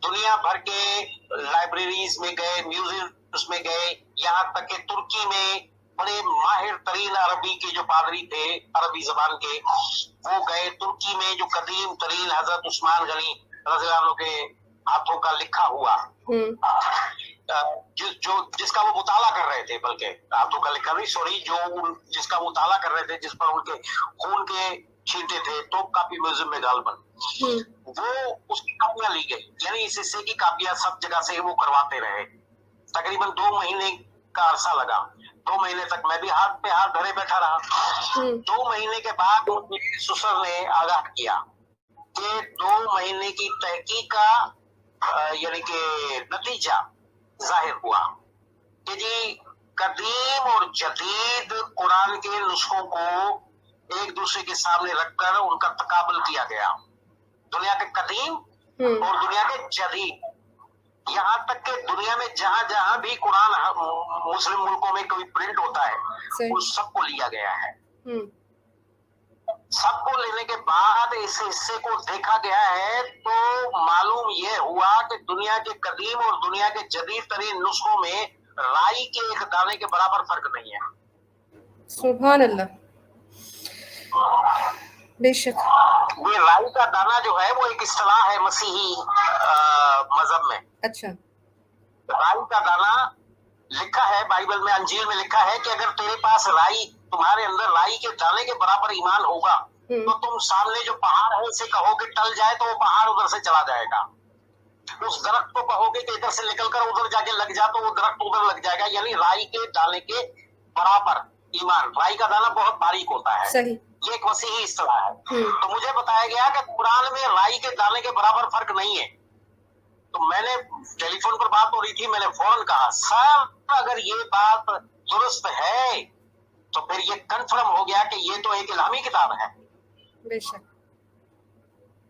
दुनिया भर के लाइब्रेरीज में गए, म्यूजियम्स में गए, यहाँ तक कि तुर्की में बड़े माहिर तरीन अरबी के जो पादरी थे, अरबी जबान के, वो गए तुर्की में जो कदीम तरीन हजरत उस्मान गनी रज़ी अल्लाह अन्हु के हाथों का लिखा हुआ, जिसका वो मुताला कर रहे थे, बल्कि हाथों का लिखा नहीं, सॉरी, जो जिसका मुताला कर रहे थे, जिस पर उनके खून के छींटे थे, तो कापी म्यूजियम में गालबन वो उसकी कापियां ली गई। यानी इस हिस्से की कापियां सब जगह से वो करवाते रहे। तकरीबन 2 महीने का अरसा लगा। 2 महीने तक मैं भी हाथ पे हाथ धरे बैठा रहा। 2 महीने के बाद मुझे ससुर ने आगाह किया कि 2 महीने की तहकीक का यानी कि नतीजा जाहिर हुआ कि जी कदीम और जदीद कुरान के नुस्खों को एक दूसरे के सामने रखकर उनका तकाबल किया गया। दुनिया के कदीम और दुनिया के जदीद, यहाँ तक कि दुनिया में जहां जहां भी कुरान मुस्लिम मुल्कों में कोई प्रिंट होता है उस सबको लिया गया है। सबको लेने के बाद इस हिस्से को देखा गया है तो मालूम यह हुआ कि दुनिया के कदीम और दुनिया के जदीद तरीन नुस्खों में राई के एक दाने के बराबर फर्क नहीं है। सुभान अल्लाह, बेशक। ये राई का दाना जो है वो एक इस्तिलाह है मसीही मजहब में। अच्छा। राई का दाना लिखा है बाइबल में, अंजील में लिखा है कि अगर तेरे पास राई, तुम्हारे अंदर राई के दाने के बराबर ईमान होगा तो तुम सामने जो पहाड़ है उसे कहोगे टल जाए तो वो पहाड़ उधर से चला जाएगा। उस दरख्त को कहोगे कि इधर से निकलकर उधर जाके लग जा तो वो दरख्त उधर लग जाएगा। यानी राई के दाने के बराबर ईमान। राई का दाना बहुत बारीक होता है। सही। ये एक मसीही इस्तिलाह है। तो मुझे बताया गया कि कुरान में राई के दाने के बराबर फर्क नहीं है। तो मैंने टेलीफोन पर बात हो रही थी, मैंने फौरन कहा सर अगर ये बात दुरुस्त है तो फिर ये कंफर्म हो गया कि ये तो एक इल्हामी किताब है। बेशक।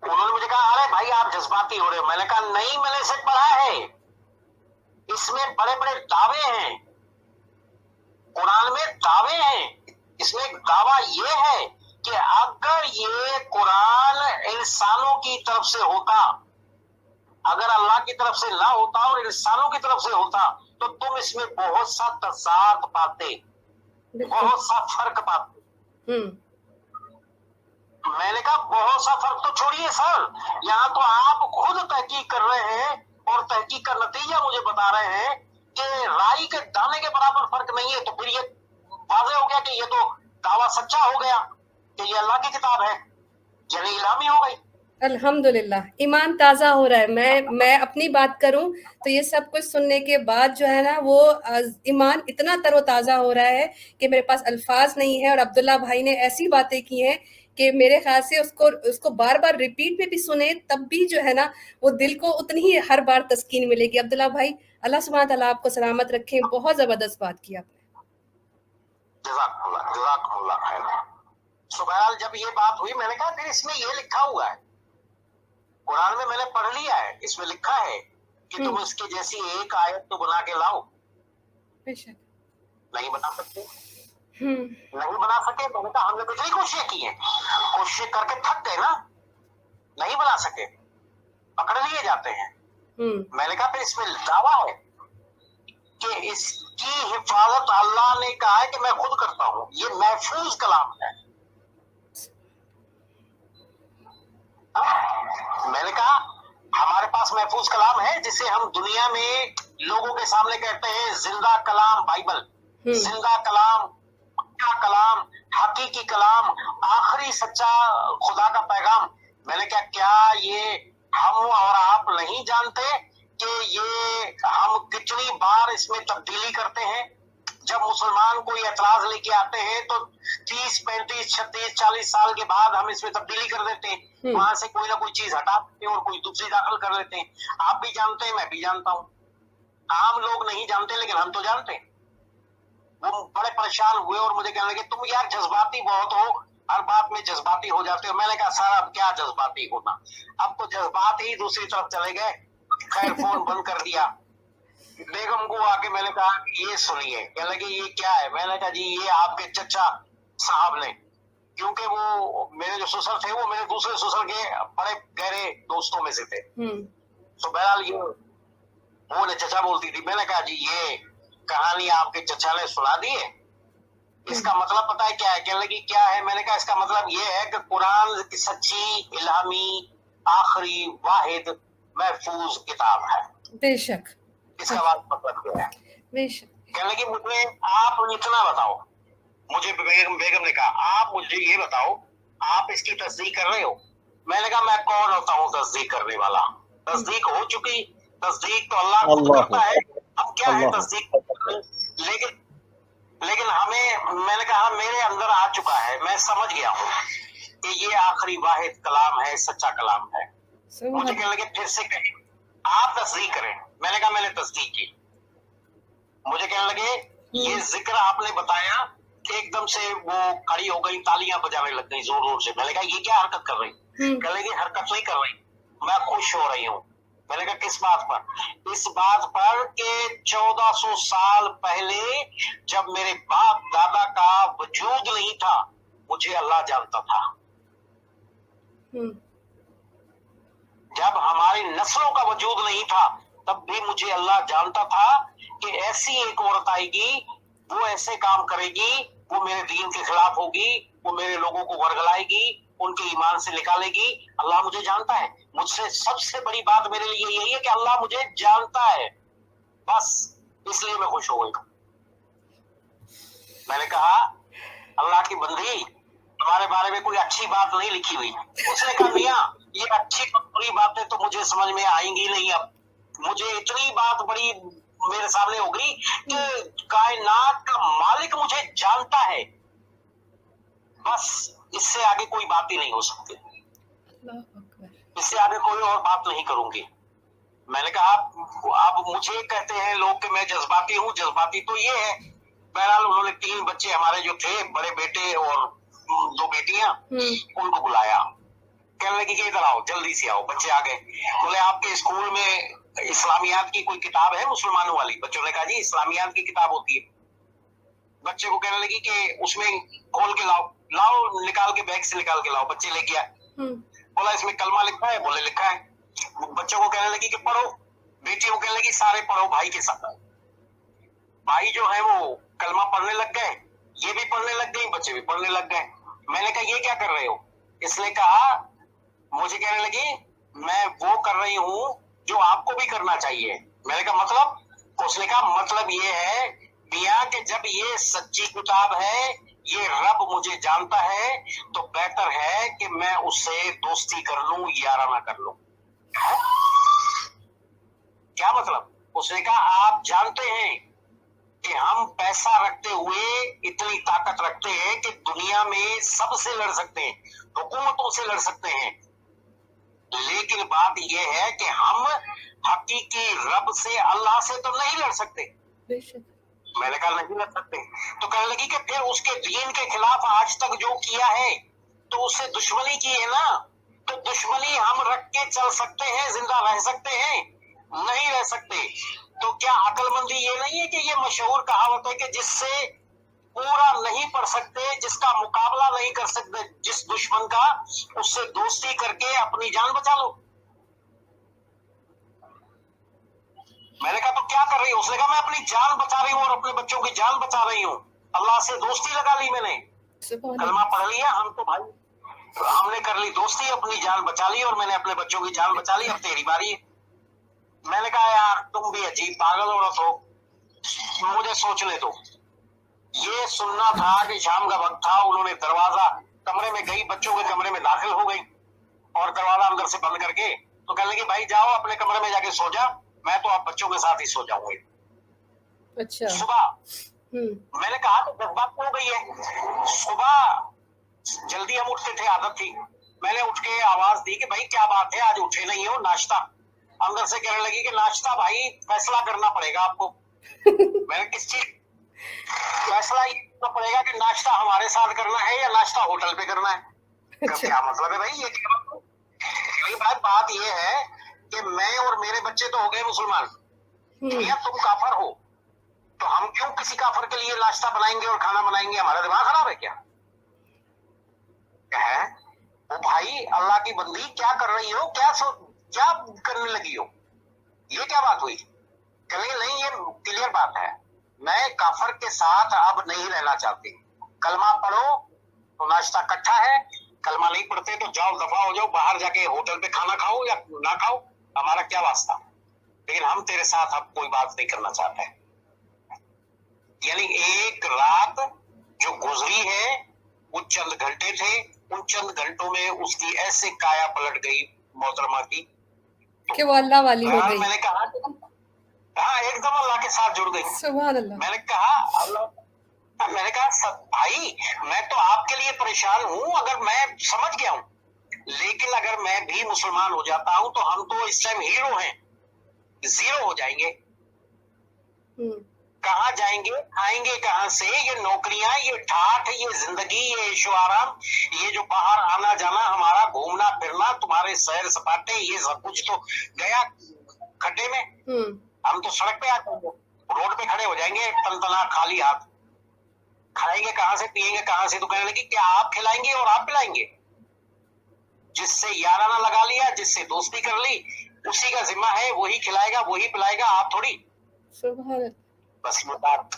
उन्होंने मुझे कहा अरे भाई आप जज्बाती हो रहे हो। मैंने कहा नहीं, मैंने इसे पढ़ा है, इसमें बड़े बड़े दावे हैं, कुरान में दावे हैं। इसमें एक दावा ये है कि अगर ये कुरान इंसानों की तरफ से होता, अगर अल्लाह की तरफ से ना होता और इंसानों की तरफ से होता तो तुम इसमें बहुत सा तजाद पाते, बहुत सा फर्क पाते। मैंने कहा बहुत सा फर्क तो छोड़िए सर, यहाँ तो आप खुद तहकीक कर रहे हैं और तहकीक का नतीजा मुझे बता रहे हैं कि राई के दाने के बराबर फर्क नहीं है। तो फिर ये वाज़ेह हो गया कि ये तो दावा सच्चा हो गया कि ये अल्लाह की किताब है, यानी इल्हामी हो गई। अल्हम्दुलिल्लाह, ईमान ताज़ा हो रहा है। मैं अपनी बात करूं तो ये सब कुछ सुनने के बाद जो है ना वो ईमान इतना तरोताज़ा हो रहा है कि मेरे पास अल्फाज नहीं है। और अब्दुल्ला भाई ने ऐसी बातें की हैं कि मेरे ख्याल से उसको बार बार रिपीट में भी सुने तब भी जो है ना वो दिल को उतनी ही हर बार तस्कीन मिलेगी। अब्दुल्ला भाई, अल्लाह सुब्हान तआला आपको सलामत रखे। बहुत जबरदस्त बात की आपने। जज़ाकल्लाह खैर। सुबह जब ये बात हुई मैंने कहा फिर इसमें ये लिखा हुआ है, कुरान में मैंने पढ़ लिया है, इसमें लिखा है कि तुम इसके जैसी एक आयत तो बना के लाओ। नहीं बना सकते, नहीं बना सके। मैंने कहा हमने कितनी कोशिशें की हैं, कोशिश करके थक गए ना, नहीं बना सके, पकड़ लिए जाते हैं। मैंने कहा फिर इसमें दावा है कि इसकी हिफाजत अल्लाह ने कहा है कि मैं खुद करता हूँ, ये महफूज कलाम है। मैंने कहा हमारे पास महफूज कलाम है जिसे हम दुनिया में लोगों के सामने कहते हैं जिंदा कलाम बाइबल, जिंदा कलाम, पक्का कलाम, हकीकी कलाम, आखिरी सच्चा खुदा का पैगाम। मैंने कहा क्या ये हम और आप नहीं जानते कि ये हम कितनी बार इसमें तब्दीली करते हैं? जब मुसलमान कोई एतराज लेके आते हैं तो 30, 35, 36, 40 साल के बाद हम इसमें तब्दीली कर देते हैं, वहां से कोई ना कोई चीज हटा देते हैं और कोई दूसरी दाखिल कर देते हैं। आप भी जानते हैं, मैं भी जानता हूँ, आम लोग नहीं जानते लेकिन हम तो जानते हैं। वो बड़े परेशान हुए और मुझे कहने लगे तुम यार जज्बाती बहुत हो, हर बात में जज्बाती हो जाते हो। मैंने कहा सर अब क्या जज्बाती होना, अब तो जज्बात ही दूसरी तरफ चले गए। खैर फोन बंद कर दिया। बेगम को आके मैंने कहा ये सुनिए, कहने लगे ये क्या है? मैंने कहा जी ये आपके चचा साहब ने, क्योंकि वो मेरे जो ससुर थे वो मेरे दूसरे ससुर के बड़े गहरे दोस्तों में से थे। तो बहरहाल ये वो ने चचा बोलती थी। मैंने कहा जी ये कहानी आपके चचा ने सुना दी है, इसका मतलब पता है क्या है? कहने लगी क्या है? मैंने कहा इसका मतलब ये है कि कुरान की सच्ची इल्हामी आखिरी वाहिद महफूज किताब है। बेशक। इसका मतलब क्या है? बेशक। कहने लगी मुझे आप इतना बताओ, मुझे बेगम ने कहा आप मुझे ये बताओ आप इसकी तस्दीक कर रहे हो? मैंने कहा मैं कौन होता हूँ तस्दीक करने वाला? तस्दीक हो चुकी, तस्दीक तो अल्लाह खुद करता है। अब क्या है तस्दीक? लेकिन हमें, मैंने कहा मेरे अंदर आ चुका है, मैं समझ गया हूँ कि ये आखिरी वाहिद कलाम है, सच्चा कलाम है। मुझे कहने लगे फिर से कहें। आप तस्दीक करें। मैंने कहा मैंने तस्दीक की। मुझे कहने लगे ये जिक्र आपने बताया कि एकदम से वो खड़ी हो गई, तालियां बजाने लग गई जोर जोर से। मैंने कहा ये क्या हरकत कर रही? कहने लगी हरकत नहीं कर रही, मैं खुश हो रही हूँ। मैंने कहा किस बात पर? इस बात पर कि 1400 साल पहले जब मेरे बाप दादा का वजूद नहीं था, मुझे अल्लाह जानता था। जब हमारी नस्लों का वजूद नहीं था, तब भी मुझे अल्लाह जानता था कि ऐसी एक औरत आएगी, वो ऐसे काम करेगी, वो मेरे दीन के खिलाफ होगी, वो मेरे लोगों को वर्गलाएगी, उनके ईमान से निकालेगी। अल्लाह मुझे जानता है। मुझसे सबसे बड़ी बात मेरे लिए यही है कि अल्लाह मुझे जानता है, बस इसलिए मैं खुश हो गई। मैंने कहा अल्लाह की बंदी, तुम्हारे बारे में कोई अच्छी बात नहीं लिखी हुई। उसने कहा मियां, ये अच्छी और बुरी बातें तो मुझे समझ में आएंगी नहीं। अब मुझे इतनी बात बड़ी मेरे सामने हो गई कि कायनात का मालिक मुझे जानता है, बस इससे आगे कोई बात ही नहीं हो सकती। इससे आगे कोई और बात नहीं करूंगी। मैंने कहा आप मुझे कहते हैं लोग कि मैं जज्बाती हूँ, जज्बाती तो ये है। बहरहाल उन्होंने 3 बच्चे हमारे जो थे, बड़े बेटे और 2 बेटियां, उनको बुलाया। कहने लगी कि इधर आओ, जल्दी से आओ। बच्चे आ गए। बोले आपके स्कूल में इस्लामियात की कोई किताब है मुसलमानों वाली? बच्चों ने कहा जी इस्लामियात की किताब होती है। बच्चे को कहने लगी कि उसमें खोल के लाओ, लाओ निकाल के, बैग से निकाल के लाओ। बच्चे लेके आए। बोला इसमें कलमा लिखा है? बोले लिखा है। बच्चों को कहने लगी कि पढ़ो। बेटियों कहने लगी सारे पढ़ो भाई के साथ। भाई जो है वो कलमा पढ़ने लग गए, ये भी पढ़ने लग गई, बच्चे भी पढ़ने लग गए। मैंने कहा ये क्या कर रहे हो? इसने कहा, मुझे कहने लगी मैं वो कर रही हूँ जो आपको भी करना चाहिए। मैंने कहा मतलब? उसने कहा मतलब ये है मियां कि जब ये सच्ची किताब है, ये रब मुझे जानता है, तो बेहतर है कि मैं उससे दोस्ती कर लूं, याराना कर लूं। क्या मतलब? उसने कहा आप जानते हैं कि हम पैसा रखते हुए इतनी ताकत रखते हैं कि दुनिया में सबसे लड़ सकते हैं, हुकूमतों से लड़ सकते हैं, लेकिन बात यह है कि हम हकीकी रब से, अल्लाह से तो नहीं लड़ सकते। मैंने कहा नहीं लड़ सकते। तो कहने लगी कि फिर उसके दीन के खिलाफ आज तक जो किया है तो उससे दुश्मनी की है ना, तो दुश्मनी हम रख के चल सकते हैं, जिंदा रह सकते हैं? नहीं रह सकते। तो क्या अक्लमंदी ये नहीं है कि ये मशहूर कहावत है कि जिससे पूरा नहीं पढ़ सकते, जिसका मुकाबला नहीं कर सकते जिस दुश्मन का, उससे दोस्ती करके अपनी जान बचा लो। मैंने कहा तो क्या कर रही हो? उसने कहा मैं अपनी जान बचा रही हूँ और अपने बच्चों की जान बचा रही हूँ। अल्लाह से दोस्ती लगा ली मैंने, कलमा पढ़ लिया। हम तो भाई हमने कर ली दोस्ती, अपनी जान बचा ली और मैंने अपने बच्चों की जान बचा ली। अब तेरी बारी है। मैंने कहा यार तुम भी अजीब पागल औरत हो, मुझे सोचने दो। ये सुनना था कि शाम का वक्त था, उन्होंने दरवाजा, कमरे में गई, बच्चों के कमरे में दाखिल हो गई और दरवाजा अंदर से बंद करके तो कहने लगी भाई जाओ अपने कमरे में जाके सो जा, मैं तो आप बच्चों के साथ ही सो जाऊंगी। अच्छा। सुबह मैंने कहा तो 10 बात हो गई है। सुबह जल्दी हम उठते थे, आदत थी। मैंने उठ के आवाज दी कि भाई क्या बात है, आज उठे नहीं हो, नाश्ता। अंदर से कहने लगी कि नाश्ता भाई फैसला करना पड़ेगा आपको। मैंने किस चीज? फैसला ये करना पड़ेगा कि नाश्ता हमारे साथ करना है या नाश्ता होटल पे करना है। अच्छा। क्या मतलब है भाई? ये बात ये है कि मैं और मेरे बच्चे तो हो गए मुसलमान, या तुम काफर हो, तो हम क्यों किसी काफर के लिए नाश्ता बनाएंगे और खाना बनाएंगे? हमारा दिमाग खराब है क्या? है वो भाई अल्लाह की बंदी क्या कर रही हो, क्या करने लगी हो, ये क्या बात हुई? कहेंगे नहीं ये क्लियर बात है, मैं काफर के साथ अब नहीं रहना चाहती। कलमा पढ़ो तो नाश्ता इकट्ठा है, कलमा नहीं पढ़ते तो जाओ दफा हो जाओ, बाहर जाके होटल पे खाना खाओ या ना खाओ, हमारा क्या वास्ता। लेकिन हम तेरे साथ अब कोई बात नहीं करना चाहते। यानी एक रात जो गुजरी है वो चंद घंटे थे, उन चंद घंटों में उसकी ऐसे काया पलट गई मोहतरमा की कि वो अल्लाह वाली हो गई। मैंने कहा हाँ एकदम अल्लाह के साथ जुड़ गई। सुभान अल्लाह। मैंने कहा भाई मैं तो आपके लिए परेशान हूँ, अगर मैं समझ गया हूँ, लेकिन अगर मैं भी मुसलमान हो जाता हूँ तो हम तो इस टाइम हीरो हैं। जीरो हो जाएंगे। कहाँ जाएंगे, आएंगे कहाँ से? ये नौकरियां, ये ठाठ, ये जिंदगी, ये ऐशो आराम, ये जो बाहर आना जाना हमारा, घूमना फिरना, तुम्हारे सैर सपाटे, ये सब कुछ तो गया खड्डे में। हम तो सड़क पे आते हैं, रोड पे खड़े हो जाएंगे तनतना खाली हाथ। खाएंगे कहाँ से, पिएंगे कहाँ से? तो कहने लगी क्या आप खिलाएंगे और आप पिलाएंगे? जिससे याराना लगा लिया, जिससे दोस्ती कर ली, उसी का जिम्मा है, वही खिलाएगा वही पिलाएगा, आप थोड़ी। बस ये बात।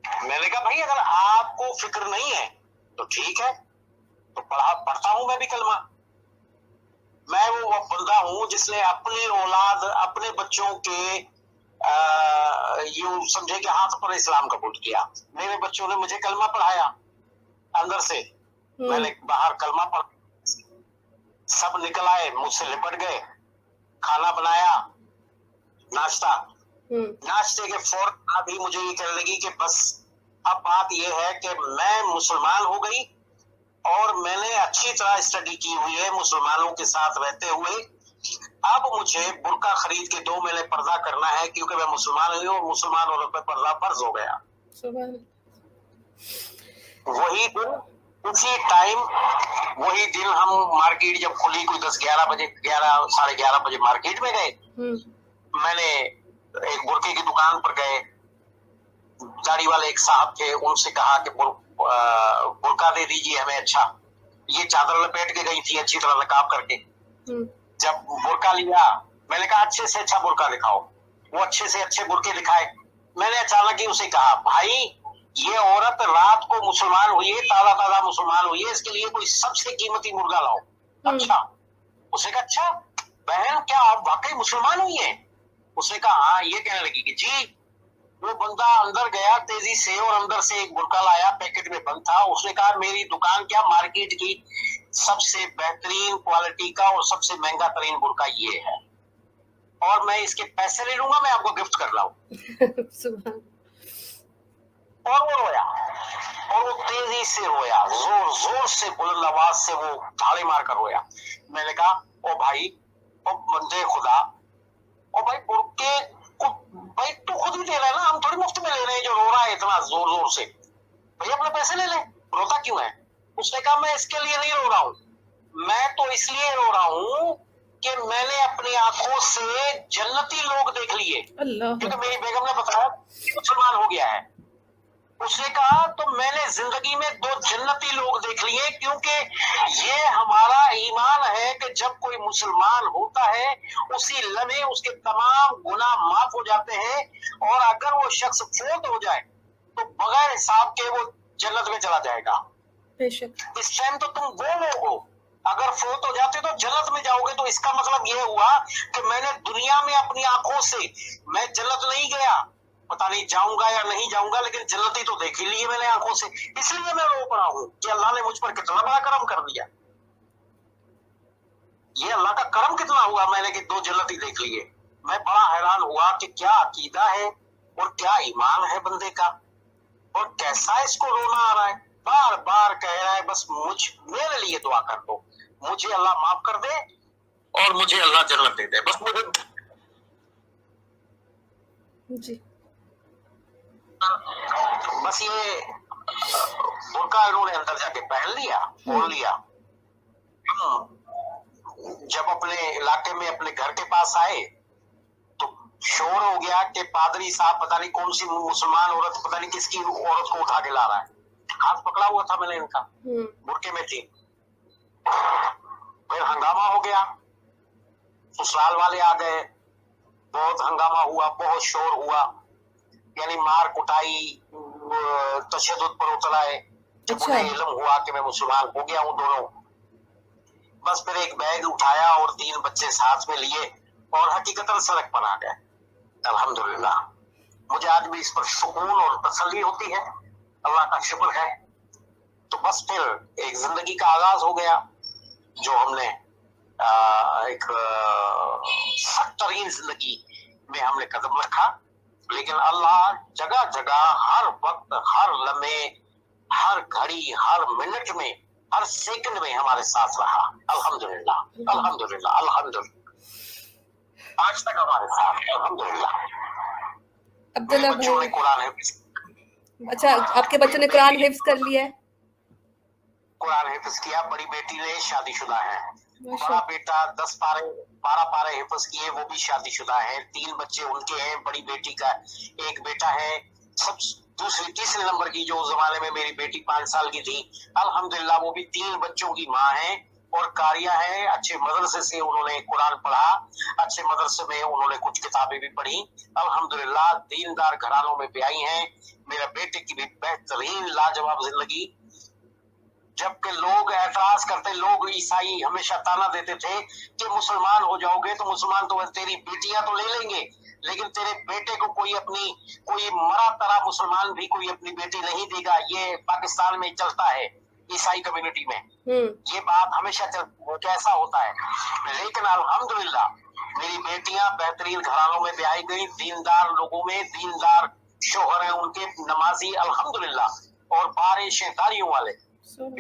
मैंने कहा भाई अगर आपको फिक्र नहीं है तो ठीक है, तो पढ़ता हूं मैं भी कलमा। मैं वो बंदा हूं जिसने अपनी औलाद, अपने बच्चों के यूं समझे कि हाथ पर इस्लाम कबूल किया। मेरे बच्चों ने मुझे कलमा पढ़ाया अंदर से, मैंने बाहर कलमा पढ़ा, सब निकल आए, मुझसे लिपट गए, खाना बनाया, नाश्ता। नाश्ते के फौरन बाद ही मुझे ये कहने लगी कि बस अब बात ये है कि मैं मुसलमान हो गई और मैंने अच्छी तरह स्टडी की हुई है मुसलमानों के साथ रहते हुए। अब मुझे बुर्का खरीद के 2 महीने पर्दा करना है, क्योंकि मैं मुसलमान हुई और मुसलमान औरत पे पर्दा फर्ज हो गया। वही दिन, उसी टाइम, वही दिन हम मार्केट जब खुली, कोई 10-11 बजे, 11 साढ़े 11 बजे मार्केट में गए। मैंने एक बुर्के की दुकान पर गए, दाढ़ी वाले एक साहब थे, उनसे कहा कि बुर्का दे दीजिए हमें। अच्छा, ये चादर लपेट के गई थी अच्छी तरह नकाब करके। जब बुर्का लिया, मैंने कहा अच्छे से अच्छा बुर्का दिखाओ। वो अच्छे से अच्छे बुर्के दिखाए। मैंने अचानक ही उसे कहा भाई ये औरत रात को मुसलमान हुई है, ताजा ताजा मुसलमान हुई है, इसके लिए कोई सबसे कीमती मुर्गा लाओ। अच्छा, उसे कहा अच्छा बहन क्या आप वाकई मुसलमान हुई है? उसने कहा हाँ। ये कहने लगी कि जी। वो बंदा अंदर गया तेजी से और अंदर से एक बुर्का लाया, पैकेट में बंद था। उसने कहा मेरी दुकान क्या, मार्केट की सबसे बेहतरीन क्वालिटी का और सबसे महंगा तरीन बुर्का ये है, और मैं इसके पैसे ले लूंगा, मैं आपको गिफ्ट कर लाऊं। और वो रोया, और वो तेजी से रोया, जोर जोर से, बुलंद आवाज से वो ताली मार कर रोया। मैंने कहा ओ भाई, ओ बंदे खुदा, ओ भाई बुर्के को भाई तू खुद ही दे रहा है ना, हम थोड़ी मुफ्त में ले रहे हैं। जो रो रहा है इतना जोर जोर से, भैया अपने पैसे ले ले, रोता क्यों है? उसने कहा मैं इसके लिए नहीं रो रहा हूँ, मैं तो इसलिए रो रहा हूँ कि मैंने अपनी आंखों से जन्नती लोग देख लिए, क्योंकि मेरी बेगम ने बताया मुसलमान हो गया है। उसने कहा तो मैंने जिंदगी में 2 जन्नती लोग देख लिए, क्योंकि ये हमारा ईमान है कि जब कोई मुसलमान होता है उसी लम्हे उसके तमाम गुनाह माफ हो जाते हैं, और अगर वो शख्स फौत हो जाए तो बगैर हिसाब के वो जन्नत में चला जाएगा। इस टाइम तो तुम वो लोग हो, अगर फौत हो जाते तो जन्नत में जाओगे। तो इसका मतलब ये हुआ कि मैंने दुनिया में अपनी आंखों से, मैं जन्नत नहीं गया, पता नहीं जाऊंगा या नहीं जाऊंगा, लेकिन जन्नती तो देख ही ली है मैंने आंखों से। इसलिए मैं रो पड़ा हूं कि अल्लाह ने मुझ पर कितना बड़ा करम कर दिया। ये अल्लाह का करम कितना हुआ, मैंने कि 2 जन्नती देख लिए। मैं बड़ा हैरान हुआ कि क्या अकीदा है और क्या ईमान है बंदे का, और कैसा इसको रोना आ रहा है। बार बार कह रहा है बस मेरे लिए दुआ कर दो, मुझे अल्लाह माफ कर दे और मुझे अल्लाह जन्नत दे दे, बस मुझे जी। बस ये बुर्का इन्होंने अंदर जाके पहन लिया, खोल लिया। जब अपने इलाके में अपने घर के पास आए तो शोर हो गया कि पादरी साहब पता नहीं कौन सी मुसलमान औरत, पता नहीं किसकी औरत को उठा के ला रहा है। हाथ पकड़ा हुआ था मैंने इनका, बुर्के में थी। फिर हंगामा हो गया, ससुराल वाले आ गए, बहुत हंगामा हुआ, बहुत शोर हुआ, यानी मार कुटाई, तशद्दुद पर उतर आए। जब उन्हें इल्म हुआ कि मैं मुसलमान हो गया हूं दोनों, बस फिर एक बैग उठाया और 3 बच्चे साथ में लिए और हकीकतन सड़क पर आ गए। अल्हम्दुलिल्लाह, मुझे आज भी इस पर सुकून और तसल्ली होती है, अल्लाह का शुक्र है। तो बस फिर एक जिंदगी का आगाज हो गया, जो हमने एक सख्त तरीन जिंदगी में हमने कदम रखा। लेकिन अल्लाह जगह जगह, हर वक्त, हर लम्हे, हर घड़ी, हर मिनट में, हर सेकंड में हमारे साथ रहा। अल्हम्दुलिल्लाह, अल्हम्दुलिल्लाह, अल्हम्दुलिल्लाह। आज तक हमारे साथ है, अल्हम्दुलिल्लाह। अब्दुल्ला बच्चों ने भाई, कुरान हिफ्ज अच्छा आपके बच्चों ने कुरान हिफ्ज कर लिया है? किया। बड़ी बेटी ने शादीशुदा है, बड़ा माशा बेटा 12 पारे हिफ्ज किए, वो भी शादीशुदा है। 3 बच्चे उनके हैं, बड़ी बेटी का एक बेटा है। सब तीसरे नंबर की जो उस जमाने में मेरी बेटी 5 साल की थी, अल्हम्दुलिल्लाह वो भी 3 बच्चों की माँ है और कारिया है। अच्छे मदरसे से उन्होंने कुरान पढ़ा, अच्छे मदरसे में उन्होंने कुछ किताबें भी पढ़ी, अल्हम्दुलिल्लाह दीनदार घरानों में भी आई हैं। मेरे बेटे की भी बेहतरीन लाजवाब जिंदगी। जबकि लोग एतराज करते, लोग ईसाई हमेशा ताना देते थे कि मुसलमान हो जाओगे तो मुसलमान तो तेरी बेटियां तो ले लेंगे, लेकिन तेरे बेटे को कोई मरा तरा मुसलमान भी कोई अपनी बेटी नहीं देगा। ये पाकिस्तान में चलता है, ईसाई कम्युनिटी में ये बात हमेशा कैसा होता है। लेकिन अल्हम्दुलिल्लाह मेरी बेटियां बेहतरीन घरानों में ब्याही गई, दीनदार लोगों में, दीनदार शोहर हैं उनके, नमाजी अल्हम्दुलिल्लाह और बारे शैतानियों वाले।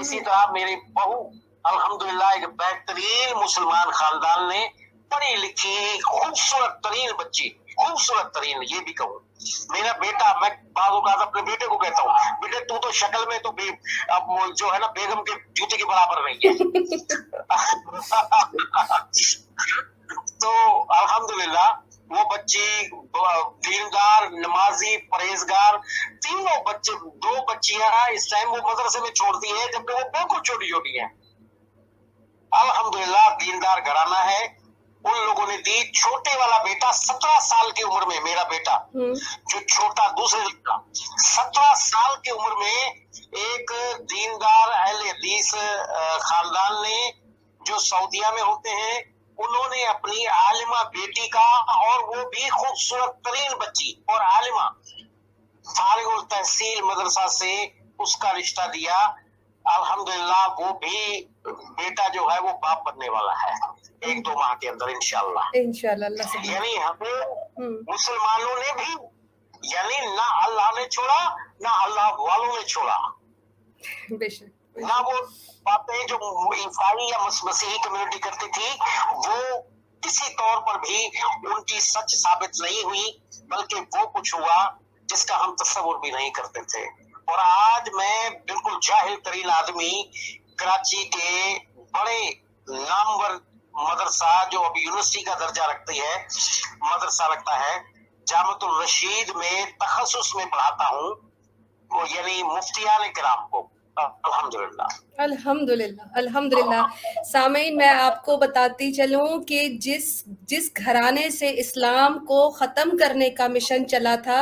इसी तरह मेरी बहू अल्हम्दुलिल्लाह एक बेहतरीन मुसलमान खानदान ने, पढ़ी लिखी खूबसूरत तरीन बच्ची, खूबसूरत तरीन ये भी कहूँ। मेरा बेटा, मैं बाज़ औक़ात अपने बेटे को कहता हूँ, बेटे तू तो शक्ल में तो अब जो है ना बेगम के जूते के बराबर नहीं है। तो अल्हम्दुलिल्लाह वो बच्ची दीनदार, नमाजी, परहेजगार, तीनों बच्चे, 2 बच्चियां इस टाइम वो मदरसे में छोड़ती है जबकि वो बिल्कुल छोटी छोटी है। अल्हम्दुलिल्लाह दीनदार घराना है। उन लोगों ने दी। छोटे वाला बेटा 17 साल की उम्र में, मेरा बेटा जो छोटा दूसरे लड़का 17 साल की उम्र में एक दीनदार अहले हदीस खानदान ने, जो सऊदिया में होते हैं, उन्होंने अपनी आलिमा बेटी का, और वो भी खूबसूरत तरीन बच्ची और आलिमा, फारिगुल तहसील मदरसा से उसका रिश्ता दिया। अल्हम्दुलिल्लाह वो भी बेटा जो है वो बाप बनने वाला है 1-2 माह के अंदर इंशाल्लाह। यानी हमें मुसलमानों ने भी, यानी ना अल्लाह ने छोड़ा ना अल्लाह वालों ने छोड़ा, ना वो बातें जो ईसाई या मसीही कम्युनिटी करती थी वो किसी तौर पर भी उनकी सच साबित नहीं हुई, बल्कि वो कुछ हुआ जिसका हम तस्वुर भी नहीं करते थे। और आज मैं बिल्कुल जाहिल तरीन आदमी, कराची के बड़े नामवर मदरसा जो अभी यूनिवर्सिटी का दर्जा रखती है, मदरसा रखता है, जामतुल रशीद में तखस्सुस में पढ़ाता हूँ, वो यानी मुफ्तियान किराम को। अल्हम्दुलिल्लाह अल्हम्दुलिल्लाह अल्हम्दुलिल्लाह। सामीन, मैं आपको बताती चलूं कि जिस घराने से इस्लाम को ख़त्म करने का मिशन चला था,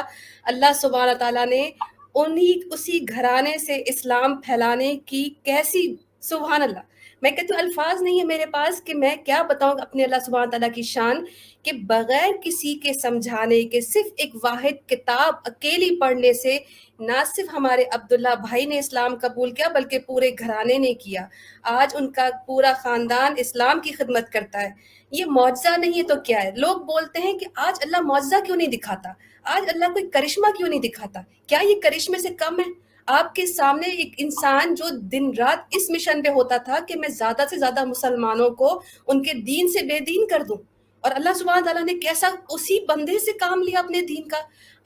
अल्लाह सुब्हान तआला ने उसी घराने से इस्लाम फैलाने की कैसी, सुभान अल्लाह, मैं कहती हूँ अल्फाज नहीं है मेरे पास कि मैं क्या बताऊँ अपने अल्लाह सुब्हान तआला की शान, कि बगैर किसी के समझाने के सिर्फ एक वाहिद किताब अकेली पढ़ने से ना सिर्फ हमारे अब्दुल्ला भाई ने इस्लाम कबूल किया बल्कि पूरे घराने ने किया। आज उनका पूरा खानदान इस्लाम की खिदमत करता है। ये मौजज़ा नहीं है तो क्या है? लोग बोलते हैं कि आज अल्लाह मौजज़ा क्यों नहीं दिखाता, आज अल्लाह कोई करिश्मा क्यों नहीं दिखाता? क्या ये करिश्मे से कम है? आपके सामने एक इंसान जो दिन रात इस मिशन पे होता था कि मैं ज्यादा से ज्यादा मुसलमानों को उनके दीन से बेदीन कर दूं, और अल्लाह सुब्हान तआला ने कैसा उसी बंदे से काम लिया अपने दीन का।